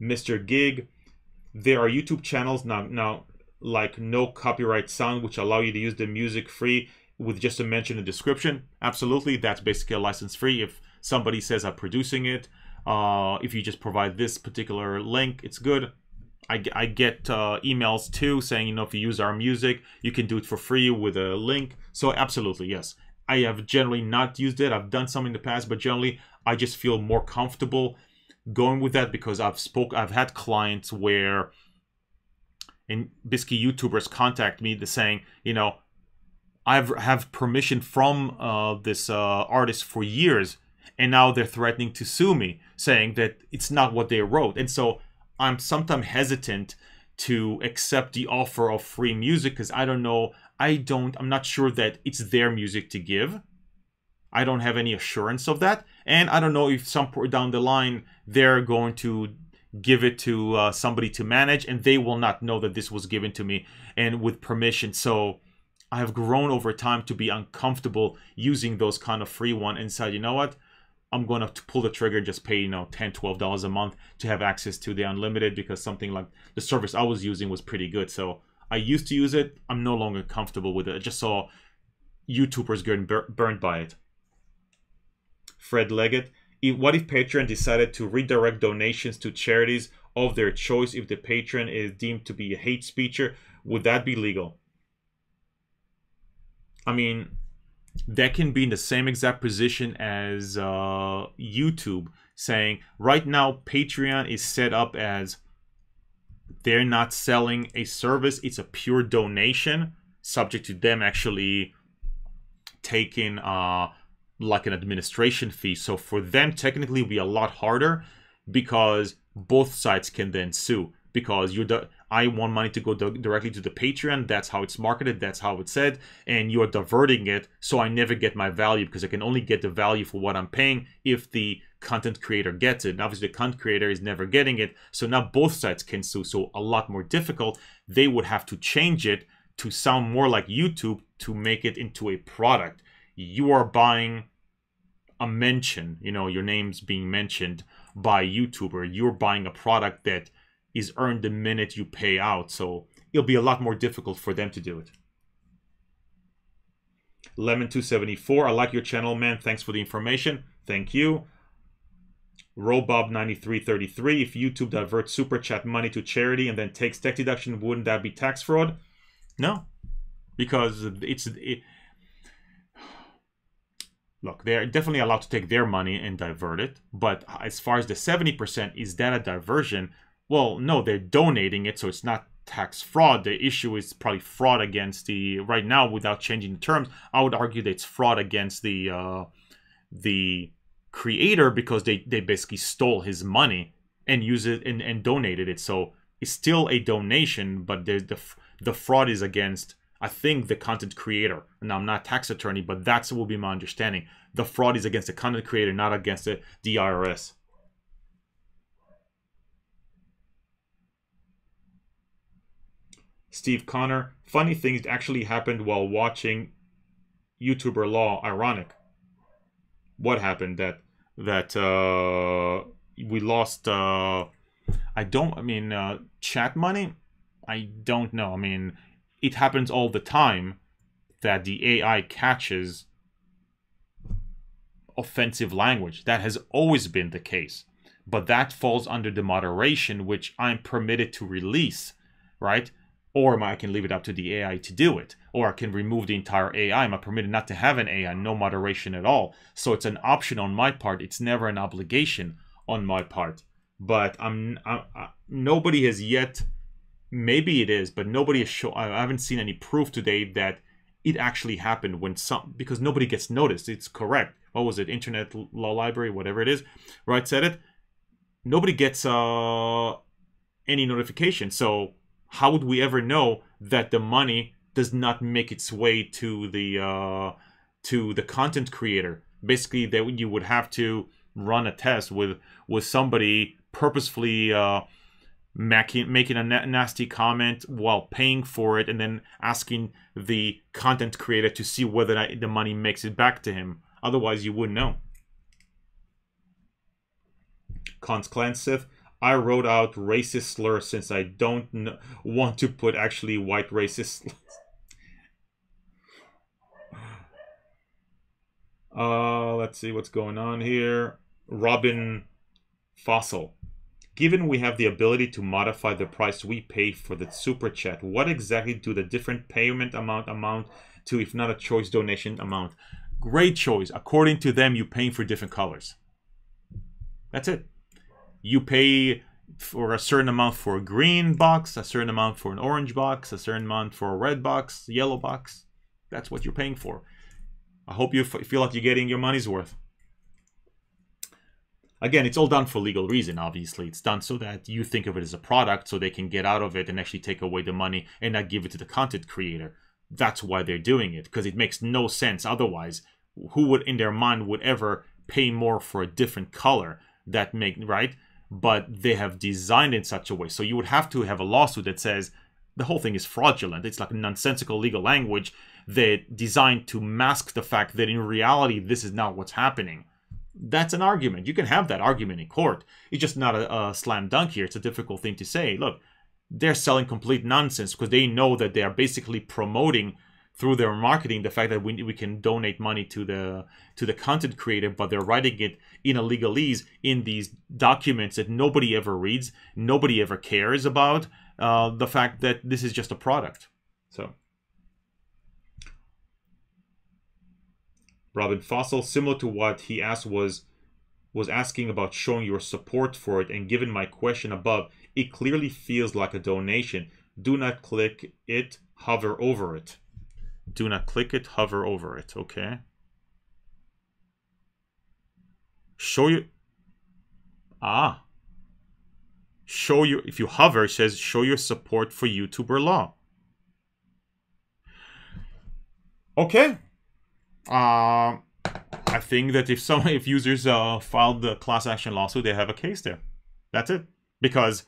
Mr. Gig, there are YouTube channels now like no copyright sound, which allow you to use the music free with just a mention in the description. Absolutely, that's basically a license free. If somebody says I'm producing it, if you just provide this particular link, it's good. I get emails too saying, you know, if you use our music, you can do it for free with a link. So absolutely, yes. I have generally not used it. I've done some in the past, but generally I just feel more comfortable going with that, because I've had clients where, and basically YouTubers contact me saying, you know, I have permission from this artist for years, and now they're threatening to sue me, saying that it's not what they wrote. And so I'm sometimes hesitant to accept the offer of free music, because I don't know, I'm not sure that it's their music to give. I don't have any assurance of that. And I don't know if some point down the line, they're going to give it to somebody to manage, and they will not know that this was given to me and with permission. So I have grown over time to be uncomfortable using those kind of free one, and said, you know what? I'm going to pull the trigger and just pay, you know, $10, $12 a month to have access to the unlimited, because something like the service I was using was pretty good. So I used to use it. I'm no longer comfortable with it. I just saw YouTubers getting burned by it. Fred Leggett, what if Patreon decided to redirect donations to charities of their choice if the patron is deemed to be a hate speaker? Would that be legal? I mean, that can be in the same exact position as YouTube, saying right now Patreon is set up as they're not selling a service, it's a pure donation, subject to them actually taking like an administration fee. So for them, technically, it would be a lot harder, because both sides can then sue, because I want money to go directly to the Patreon. That's how it's marketed. That's how it's said. And you are diverting it, so I never get my value, because I can only get the value for what I'm paying if the content creator gets it. And obviously, the content creator is never getting it. So now both sides can sue. So a lot more difficult. They would have to change it to sound more like YouTube to make it into a product. you are buying a mention, you know, your name's being mentioned by a YouTuber. You're buying a product that is earned the minute you pay out. So it'll be a lot more difficult for them to do it. Lemon274, I like your channel, man. Thanks for the information. Thank you. Robob9333, if YouTube diverts super chat money to charity and then takes tech deduction, wouldn't that be tax fraud? No, because look, they're definitely allowed to take their money and divert it. But as far as the 70%, is that a diversion? Well, no, they're donating it, so it's not tax fraud. The issue is probably fraud against the, right now, without changing the terms, I would argue that it's fraud against the creator, because they basically stole his money and used it and donated it. So it's still a donation, but the fraud is against, I think, the content creator. Now, I'm not a tax attorney, but that will be my understanding. The fraud is against the content creator, not against the IRS. Steve Connor, funny things actually happened while watching YouTuber Law. Ironic. What happened? That we lost, chat money? I don't know. I mean, it happens all the time that the AI catches offensive language. That has always been the case. But that falls under the moderation which I'm permitted to release, right? Or I can leave it up to the AI to do it. Or I can remove the entire AI. I'm permitted not to have an AI, no moderation at all. So it's an option on my part. It's never an obligation on my part. But nobody has yet, maybe it is, but nobody has shown, I haven't seen any proof today that it actually happened when because nobody gets noticed. It's correct. What was it? Internet Law Library, whatever it is, right? Said it. Nobody gets any notification. So how would we ever know that the money does not make its way to the content creator? Basically, that you would have to run a test with somebody purposefully making a nasty comment while paying for it, and then asking the content creator to see whether the money makes it back to him. Otherwise, you wouldn't know. Cons Clansif, I wrote out racist slur since I don't want to put actually white racist slurs. Let's see what's going on here. Robin Fossil. Given we have the ability to modify the price we pay for the super chat, what exactly do the different payment amount to, if not a choice donation amount? Great choice. According to them, you're paying for different colors. That's it. You pay for a certain amount for a green box, a certain amount for an orange box, a certain amount for a red box, yellow box. That's what you're paying for. I hope you feel like you're getting your money's worth. Again, it's all done for legal reason, obviously. It's done so that you think of it as a product, so they can get out of it and actually take away the money and not give it to the content creator. That's why they're doing it, because it makes no sense otherwise. Who would, in their mind, would ever pay more for a different color? That right? But they have designed it in such a way. So you would have to have a lawsuit that says the whole thing is fraudulent. It's like nonsensical legal language that designed to mask the fact that in reality, this is not what's happening. That's an argument. You can have that argument in court. It's just not a slam dunk here. It's a difficult thing to say. Look, they're selling complete nonsense because they know that they are basically promoting through their marketing the fact that we can donate money to the content creator, but they're writing it in a legalese in these documents that nobody ever reads, nobody ever cares about the fact that this is just a product. So Robin Fossil, similar to what he asked, was asking about showing your support for it, and given my question above, it clearly feels like a donation. Do not click it, hover over it. Do not click it, hover over it. Okay. Show you. Show you. If you hover, it says show your support for YouTuber Law. Okay. I think that if users filed the class action lawsuit, they have a case there. That's it. Because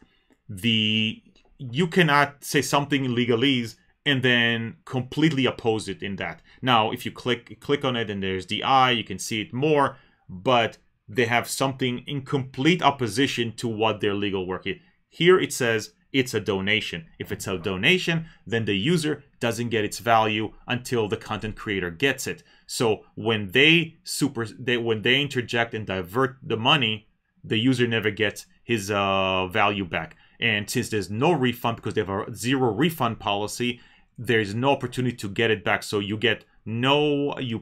you cannot say something in legalese and then completely oppose it in that. Now, if you click on it and there's the eye, you can see it more, but they have something in complete opposition to what their legal work is. Here it says it's a donation. If it's a donation, then the user doesn't get its value until the content creator gets it. So when they interject and divert the money, the user never gets his value back. And since there's no refund because they have a zero refund policy, there's no opportunity to get it back. So you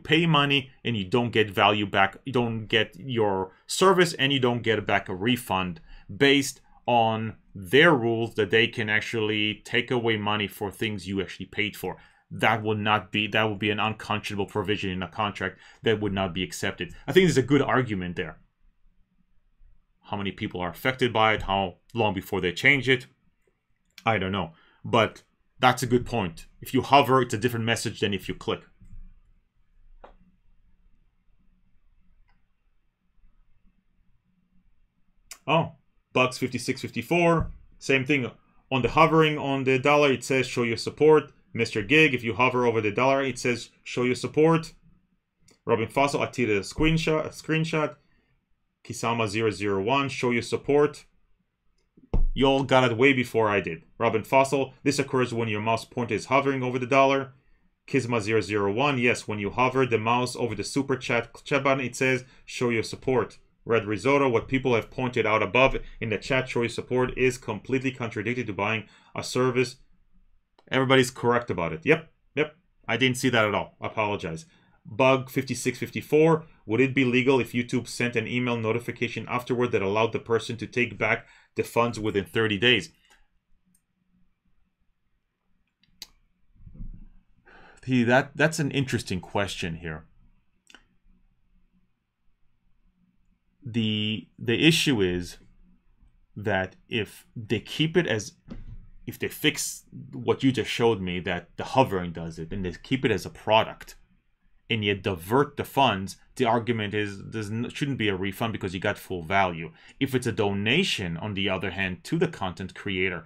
pay money and you don't get value back. You don't get your service and you don't get back a refund based on their rules that they can actually take away money for things you actually paid for. That would be an unconscionable provision in a contract that would not be accepted. I think there's a good argument there. How many people are affected by it? How long before they change it? I don't know. But that's a good point. If you hover, it's a different message than if you click. Oh, Bucks 5654. Same thing. On the hovering on the dollar, it says show your support. Mr. Gig, if you hover over the dollar, it says show your support. Robin Fossil, I tweeted a screenshot. Kisama001, show your support. You all got it way before I did. Robin Fossil, this occurs when your mouse pointer is hovering over the dollar. Kisma001, yes, when you hover the mouse over the super chat button, it says show your support. Red Risotto, what people have pointed out above in the chat, show your support, is completely contradicted to buying a service. Everybody's correct about it. Yep. I didn't see that at all. I apologize. Bug 5654, would it be legal if YouTube sent an email notification afterward that allowed the person to take back the funds within 30 days? That's an interesting question here. The issue is that if they fix what you just showed me, that the hovering does it, and they keep it as a product, and yet divert the funds, the argument is shouldn't be a refund because you got full value. If it's a donation, on the other hand, to the content creator,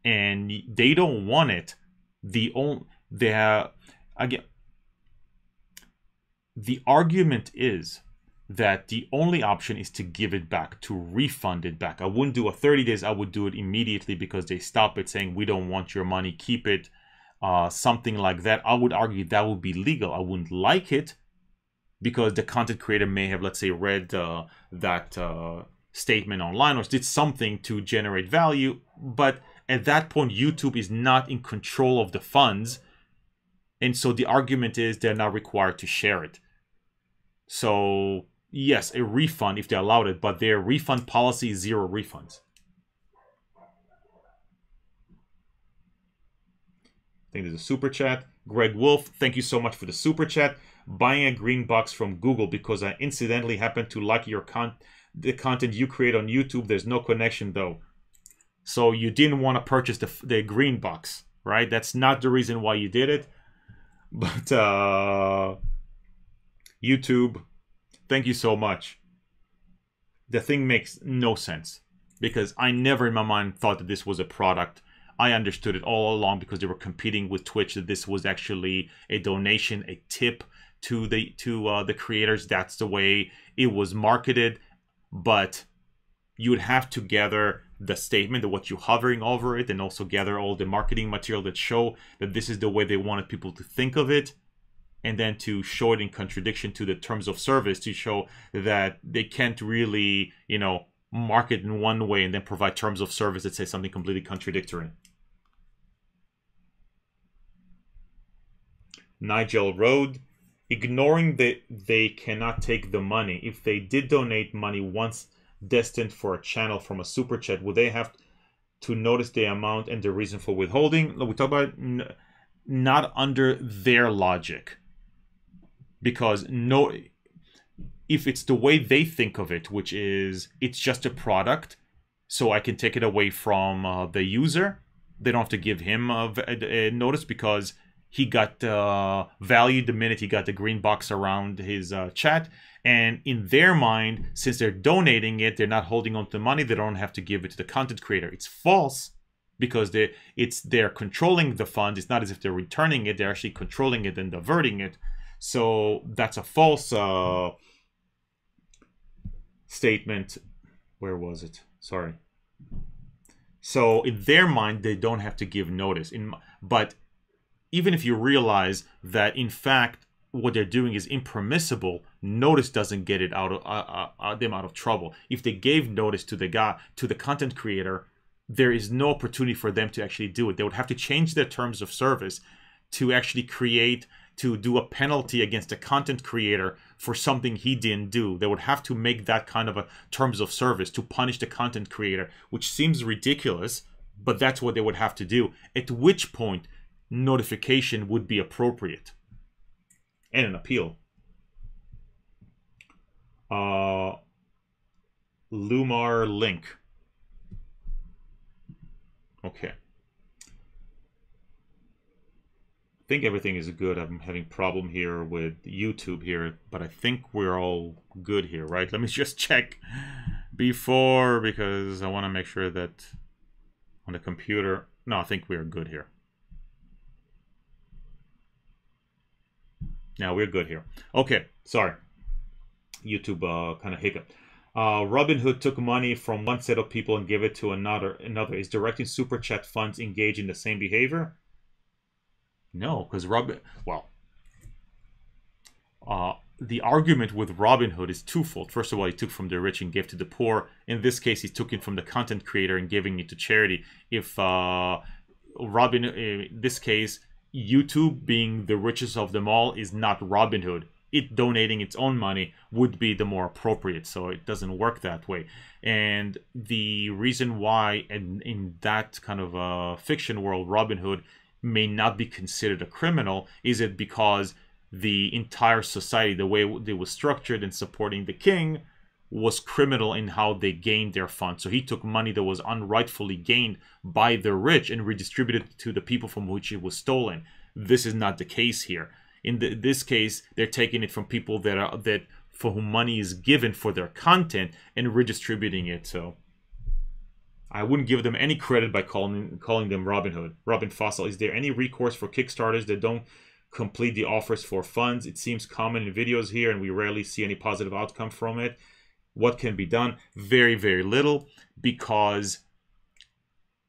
and they don't want it, the argument is that the only option is to give it back, to refund it back. I wouldn't do a 30 days, I would do it immediately because they stop it saying, we don't want your money, keep it. Something like that. I would argue that would be legal. I wouldn't like it because the content creator may have, let's say, read that statement online or did something to generate value. But at that point, YouTube is not in control of the funds. And so the argument is they're not required to share it. So yes, a refund if they allowed it, but their refund policy is 0 refunds. I think there's a super chat. Greg Wolf, thank you so much for the super chat. Buying a green box from Google because I incidentally happen to like the content you create on YouTube. There's no connection though. So you didn't want to purchase the green box, right? That's not the reason why you did it. But YouTube, thank you so much. The thing makes no sense because I never in my mind thought that this was a product. I understood it all along because they were competing with Twitch, that this was actually a donation, a tip to the creators. That's the way it was marketed. But you would have to gather the statement of what you're hovering over it and also gather all the marketing material that show that this is the way they wanted people to think of it. And then to show it in contradiction to the terms of service to show that they can't really, market in one way and then provide terms of service that say something completely contradictory. Nigel Road, ignoring that they cannot take the money. If they did donate money once destined for a channel from a super chat, would they have to notice the amount and the reason for withholding? We talk about not under their logic. Because if it's the way they think of it, which is it's just a product, so I can take it away from the user, they don't have to give him a notice because he got valued the minute he got the green box around his chat. And in their mind, since they're donating it, they're not holding on to the money, they don't have to give it to the content creator. It's false because they're controlling the funds. It's not as if they're returning it; they're actually controlling it and diverting it. So that's a false statement. Where was it? Sorry. So in their mind, they don't have to give notice. But even if you realize that in fact what they're doing is impermissible, notice doesn't get it out of them out of trouble. If they gave notice to the content creator, there is no opportunity for them to actually do it. They would have to change their terms of service to actually do a penalty against a content creator for something he didn't do. They would have to make that kind of a terms of service to punish the content creator, which seems ridiculous, but that's what they would have to do. At which point, notification would be appropriate. And an appeal. Lumar link. Okay. I think everything is good. I'm having problem here with YouTube here, but I think we're all good here, right? Let me just check before, because I want to make sure that on the computer. No, I think we're good here. Now we're good here. Okay, sorry. YouTube kind of hiccuped. Robinhood took money from one set of people and gave it to another. Is directing super chat funds engage in the same behavior? No, because the argument with Robinhood is twofold. First of all, he took from the rich and gave to the poor. In this case, he took it from the content creator and giving it to charity. If in this case, YouTube being the richest of them all is not Robinhood. It donating its own money would be the more appropriate, so it doesn't work that way. And the reason why in that kind of a fiction world, Robinhood may not be considered a criminal is it because the entire society, the way it was structured and supporting the king, was criminal in how they gained their funds. So he took money that was unrightfully gained by the rich and redistributed it to the people from which it was stolen. This is not the case here. In this case, they're taking it from people that for whom money is given for their content and redistributing it. So I wouldn't give them any credit by calling them Robinhood. Robin Fossil, is there any recourse for Kickstarters that don't complete the offers for funds? It seems common in videos here, and we rarely see any positive outcome from it. What can be done? Very, very little, because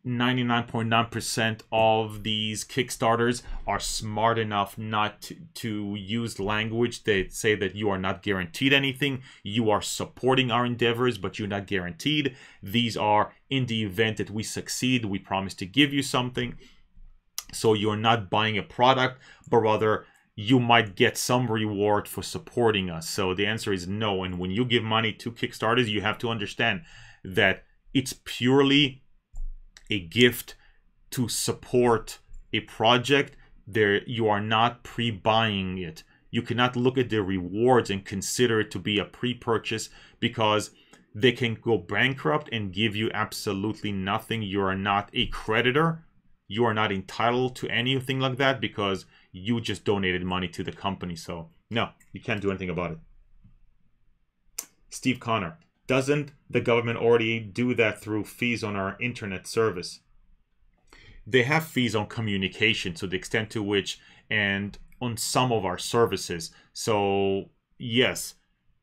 99.9% of these Kickstarters are smart enough not to use language that say that you are not guaranteed anything. You are supporting our endeavors, but you're not guaranteed. These are, in the event that we succeed, we promise to give you something. So you're not buying a product, but rather you might get some reward for supporting us. So the answer is no. And when you give money to Kickstarters, you have to understand that it's purely a gift to support a project. You are not pre-buying it. You cannot look at the rewards and consider it to be a pre-purchase, because they can go bankrupt and give you absolutely nothing. You are not a creditor. You are not entitled to anything like that because you just donated money to the company. So no, you can't do anything about it. Steve Connor, doesn't the government already do that through fees on our internet service? They have fees on communication, to the extent to which, and on some of our services. So yes,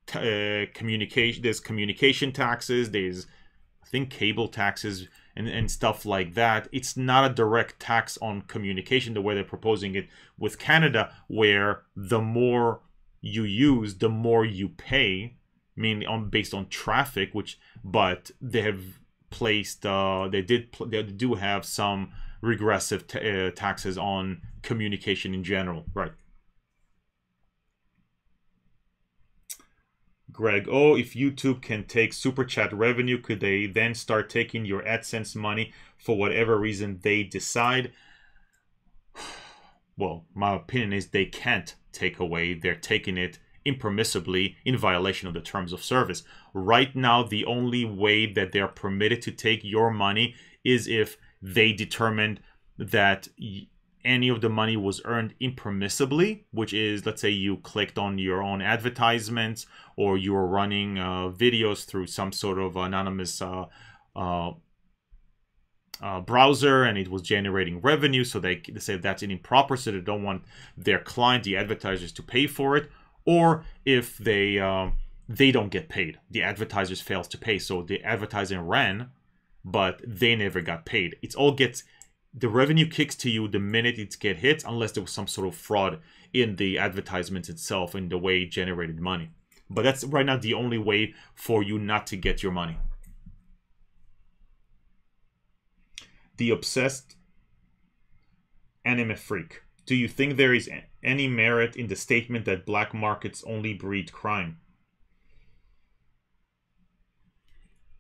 communication. There's communication taxes. There's, I think, cable taxes and stuff like that. It's not a direct tax on communication the way they're proposing it with Canada, where the more you use, the more you pay, mainly based on traffic. But they have placed they do have some regressive taxes on communication in general, right? Greg, if YouTube can take super chat revenue, could they then start taking your AdSense money for whatever reason they decide? Well, my opinion is they can't take away. They're taking it impermissibly in violation of the terms of service. Right now, the only way that they're permitted to take your money is if they determined that any of the money was earned impermissibly, which is, let's say you clicked on your own advertisements, or you were running videos through some sort of anonymous browser and it was generating revenue, so they say that's improper, so they don't want their client, the advertisers, to pay for it. Or if they don't get paid, the advertisers fails to pay, so the advertising ran, but they never got paid. It's all gets, the revenue kicks to you the minute it get hit, unless there was some sort of fraud in the advertisements itself, in the way it generated money. But that's right now the only way for you not to get your money. The obsessed anime freak. Do you think there is any merit in the statement that black markets only breed crime?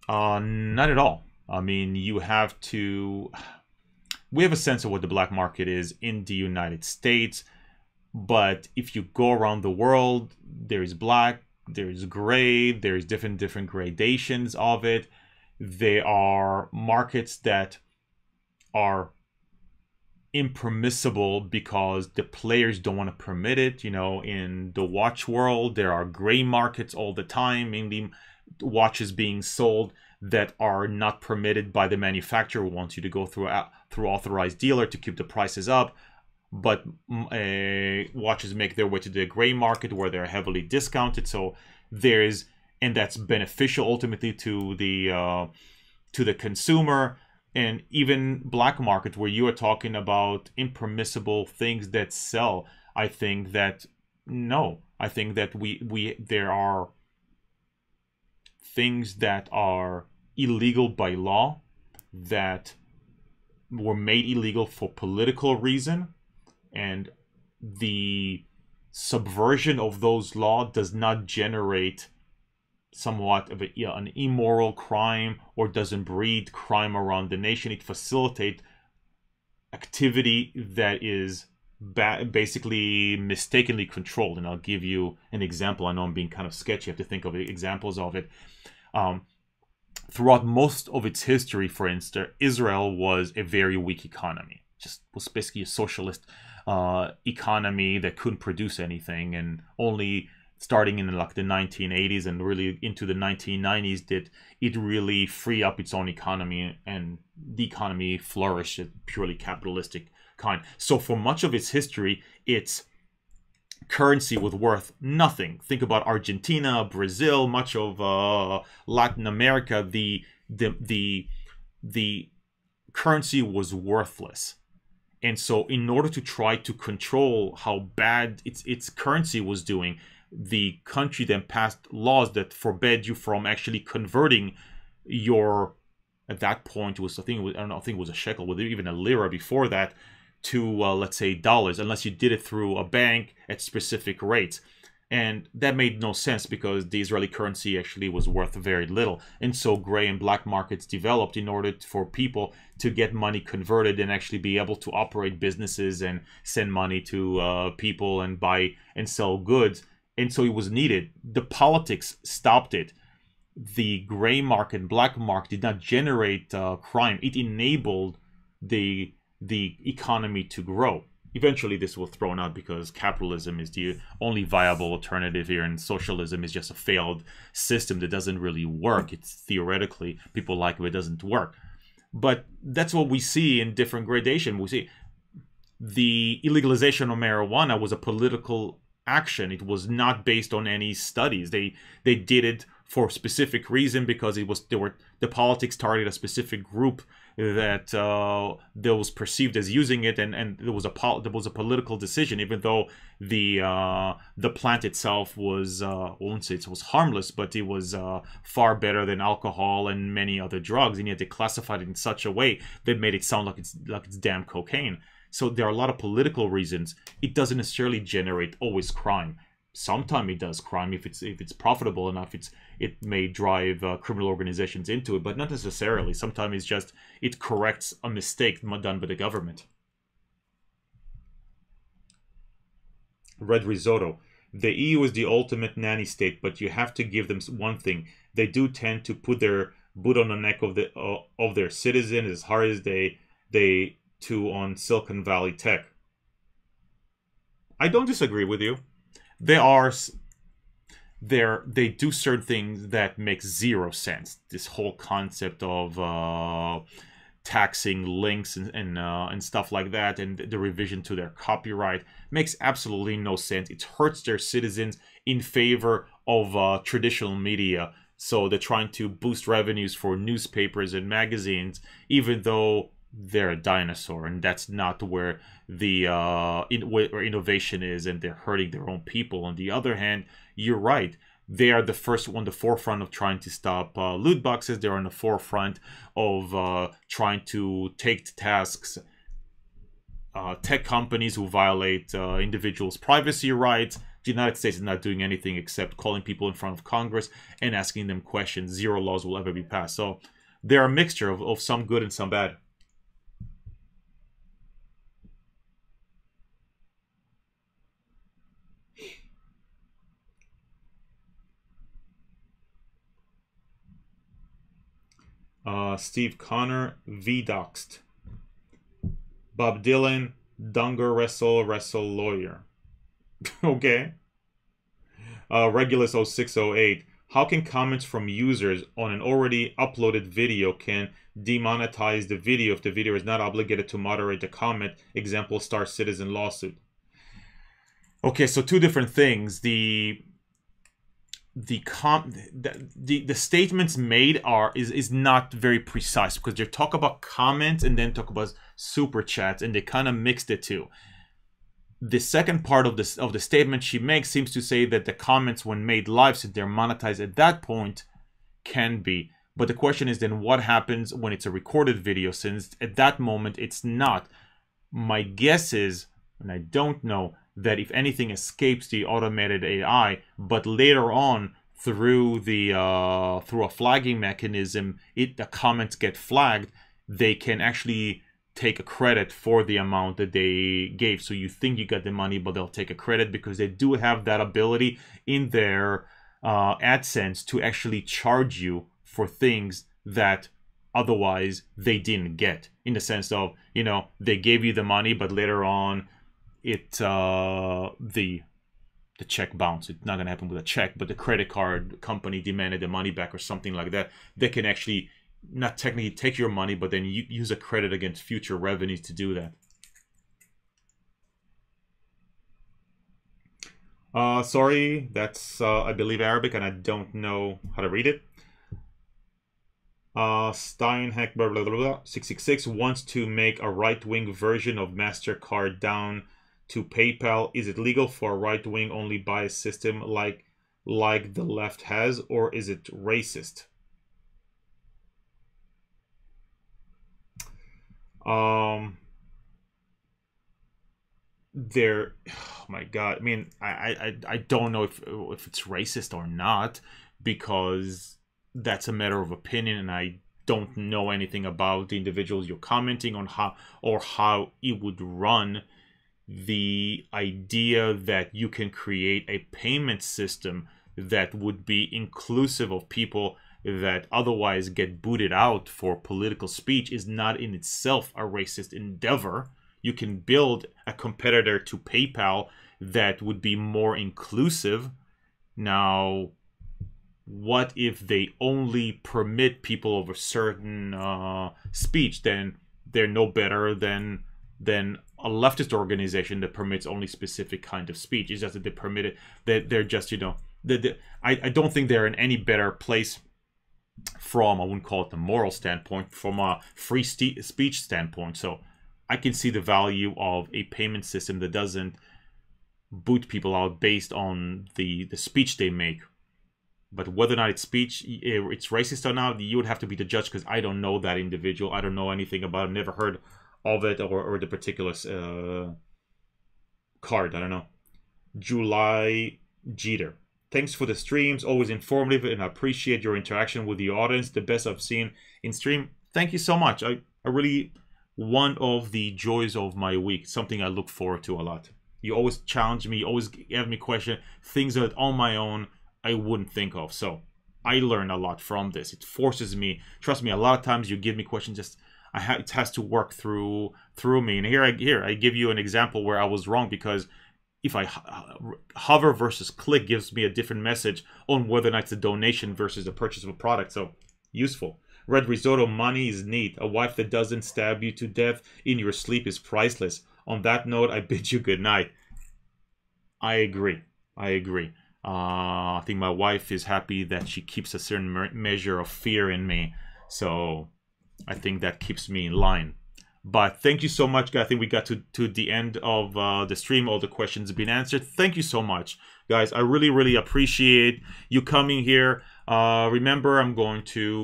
Not at all. I mean, you have to... We have a sense of what the black market is in the United States, but if you go around the world, there is black, there is gray, there is different gradations of it. There are markets that are impermissible because the players don't want to permit it. You know, in the watch world, there are gray markets all the time, mainly watches being sold that are not permitted by the manufacturer, who wants you to go through authorized dealer to keep the prices up. But watches make their way to the gray market where they're heavily discounted. So there's, and that's beneficial ultimately to the consumer. And even black market, where you are talking about impermissible things that sell, I think that no, I think that there are things that are illegal by law that were made illegal for political reason, and the subversion of those laws does not generate somewhat of an immoral crime, or doesn't breed crime around the nation. It facilitates activity that is basically mistakenly controlled. And I'll give you an example. I know I'm being kind of sketchy. I have to think of examples of it. Throughout most of its history, for instance, Israel was a very weak economy. Just was basically a socialist economy that couldn't produce anything, and only starting in like the 1980s and really into the 1990s did it really free up its own economy, and the economy flourished, a purely capitalistic kind. So for much of its history, its currency was worth nothing. Think about Argentina, Brazil, much of Latin America. The currency was worthless. And so in order to try to control how bad its currency was doing, the country then passed laws that forbade you from actually converting your, at that point it was, I think it was a shekel, with even a lira before that, to let's say dollars, unless you did it through a bank at specific rates. And that made no sense, because the Israeli currency actually was worth very little. And so gray and black markets developed in order for people to get money converted and actually be able to operate businesses and send money to people and buy and sell goods. And so it was needed. The politics stopped it. The gray market and black market did not generate crime. It enabled the economy to grow. Eventually this was thrown out because capitalism is the only viable alternative here, and socialism is just a failed system that doesn't really work. It's theoretically, people like it, but it doesn't work. But that's what we see in different gradation. We see the illegalization of marijuana was a political action. It was not based on any studies. They did it for a specific reason, because the politics targeted a specific group that was perceived as using it, and there was a political decision, even though the plant itself was I won't say it was harmless, but it was far better than alcohol and many other drugs, and yet they classified it in such a way that made it sound like it's damn cocaine. So there are a lot of political reasons. It doesn't necessarily generate always crime. Sometimes it does crime if it's profitable enough. It may drive criminal organizations into it, but not necessarily. Sometimes it's just it corrects a mistake done by the government. Red Risotto. The EU is the ultimate nanny state, but you have to give them one thing. They do tend to put their boot on the neck of their citizens as hard as they do on Silicon Valley tech. I don't disagree with you. They do certain things that make zero sense. This whole concept of taxing links and stuff like that, and the revision to their copyright makes absolutely no sense. It hurts their citizens in favor of traditional media. So they're trying to boost revenues for newspapers and magazines, even though they're a dinosaur, and that's not where the where innovation is, and they're hurting their own people. On the other hand, you're right. They are the first on the forefront of trying to stop loot boxes. They're on the forefront of trying to take to tasks tech companies who violate individuals' privacy rights. The United States is not doing anything except calling people in front of Congress and asking them questions. Zero laws will ever be passed. So they're a mixture of some good and some bad. Steve Connor, V-Doxed. Bob Dylan, Dunger Wrestle Lawyer. Okay. Regulus 0608. How can comments from users on an already uploaded video can demonetize the video if the video is not obligated to moderate the comment? Example, Star Citizen lawsuit. Okay, so two different things. The statements made is not very precise, because they talk about comments and then talk about super chats, and they kind of mix the two. The second part of the statement she makes seems to say that the comments, when made live, since they're monetized at that point, can be. But the question is then, what happens when it's a recorded video, since at that moment it's not? My guess is, and I don't know, that if anything escapes the automated AI, but later on through a flagging mechanism, the comments get flagged, they can actually take a credit for the amount that they gave. So you think you got the money, but they'll take a credit because they do have that ability in their AdSense to actually charge you for things that otherwise they didn't get. In the sense of, you know, they gave you the money, but later on the check bounced. It's not going to happen with a check, but the credit card company demanded the money back or something like that. They can actually not technically take your money, but then you use a credit against future revenues to do that. Sorry, that's I believe Arabic, and I don't know how to read it. Steinheck blah, blah, blah, blah, 666 wants to make a right-wing version of MasterCard down to PayPal. Is it legal for a right-wing only bias system like the left has, or is it racist? There, oh my God. I mean, I don't know if it's racist or not, because that's a matter of opinion, and I don't know anything about the individuals you're commenting on, how it would run. The idea that you can create a payment system that would be inclusive of people that otherwise get booted out for political speech is not in itself a racist endeavor. You can build a competitor to PayPal that would be more inclusive. Now, what if they only permit people of a certain speech? Then they're no better than a leftist organization that permits only specific kind of speech. It's just that they permit it, that they're just, you know, I don't think they're in any better place from, I wouldn't call it the moral standpoint, from a free speech standpoint. So I can see the value of a payment system that doesn't boot people out based on the speech they make. But whether or not it's speech, it's racist or not, you would have to be the judge, because I don't know that individual. I don't know anything about it. Never heard of it or the particular card. I don't know. July Jeter. Thanks for the streams. Always informative, and I appreciate your interaction with the audience. The best I've seen in stream. Thank you so much. I really, one of the joys of my week. Something I look forward to a lot. You always challenge me. You always have me question things that on my own I wouldn't think of. So I learn a lot from this. It forces me. Trust me, a lot of times you give me questions, just it has to work through me. And here I give you an example where I was wrong, because if I hover versus click gives me a different message on whether or not it's a donation versus the purchase of a product. So useful. Red Risotto, money is neat. A wife that doesn't stab you to death in your sleep is priceless. On that note, I bid you good night. I agree. I agree. I think my wife is happy that she keeps a certain measure of fear in me. So I think that keeps me in line. But thank you so much, guys. I think we got to the end of the stream. All the questions have been answered. Thank you so much, guys. I really, really appreciate you coming here. Remember,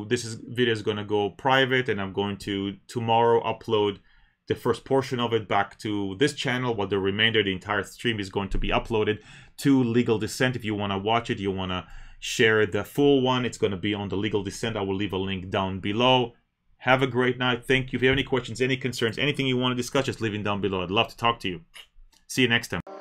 this video is going to go private, and I'm going to tomorrow upload the first portion of it back to this channel, while the remainder, the entire stream, is going to be uploaded to Legal Dissent. If you want to watch it, you want to share the full one, it's going to be on the Legal Dissent. I will leave a link down below. Have a great night. Thank you. If you have any questions, any concerns, anything you want to discuss, just leave it down below. I'd love to talk to you. See you next time.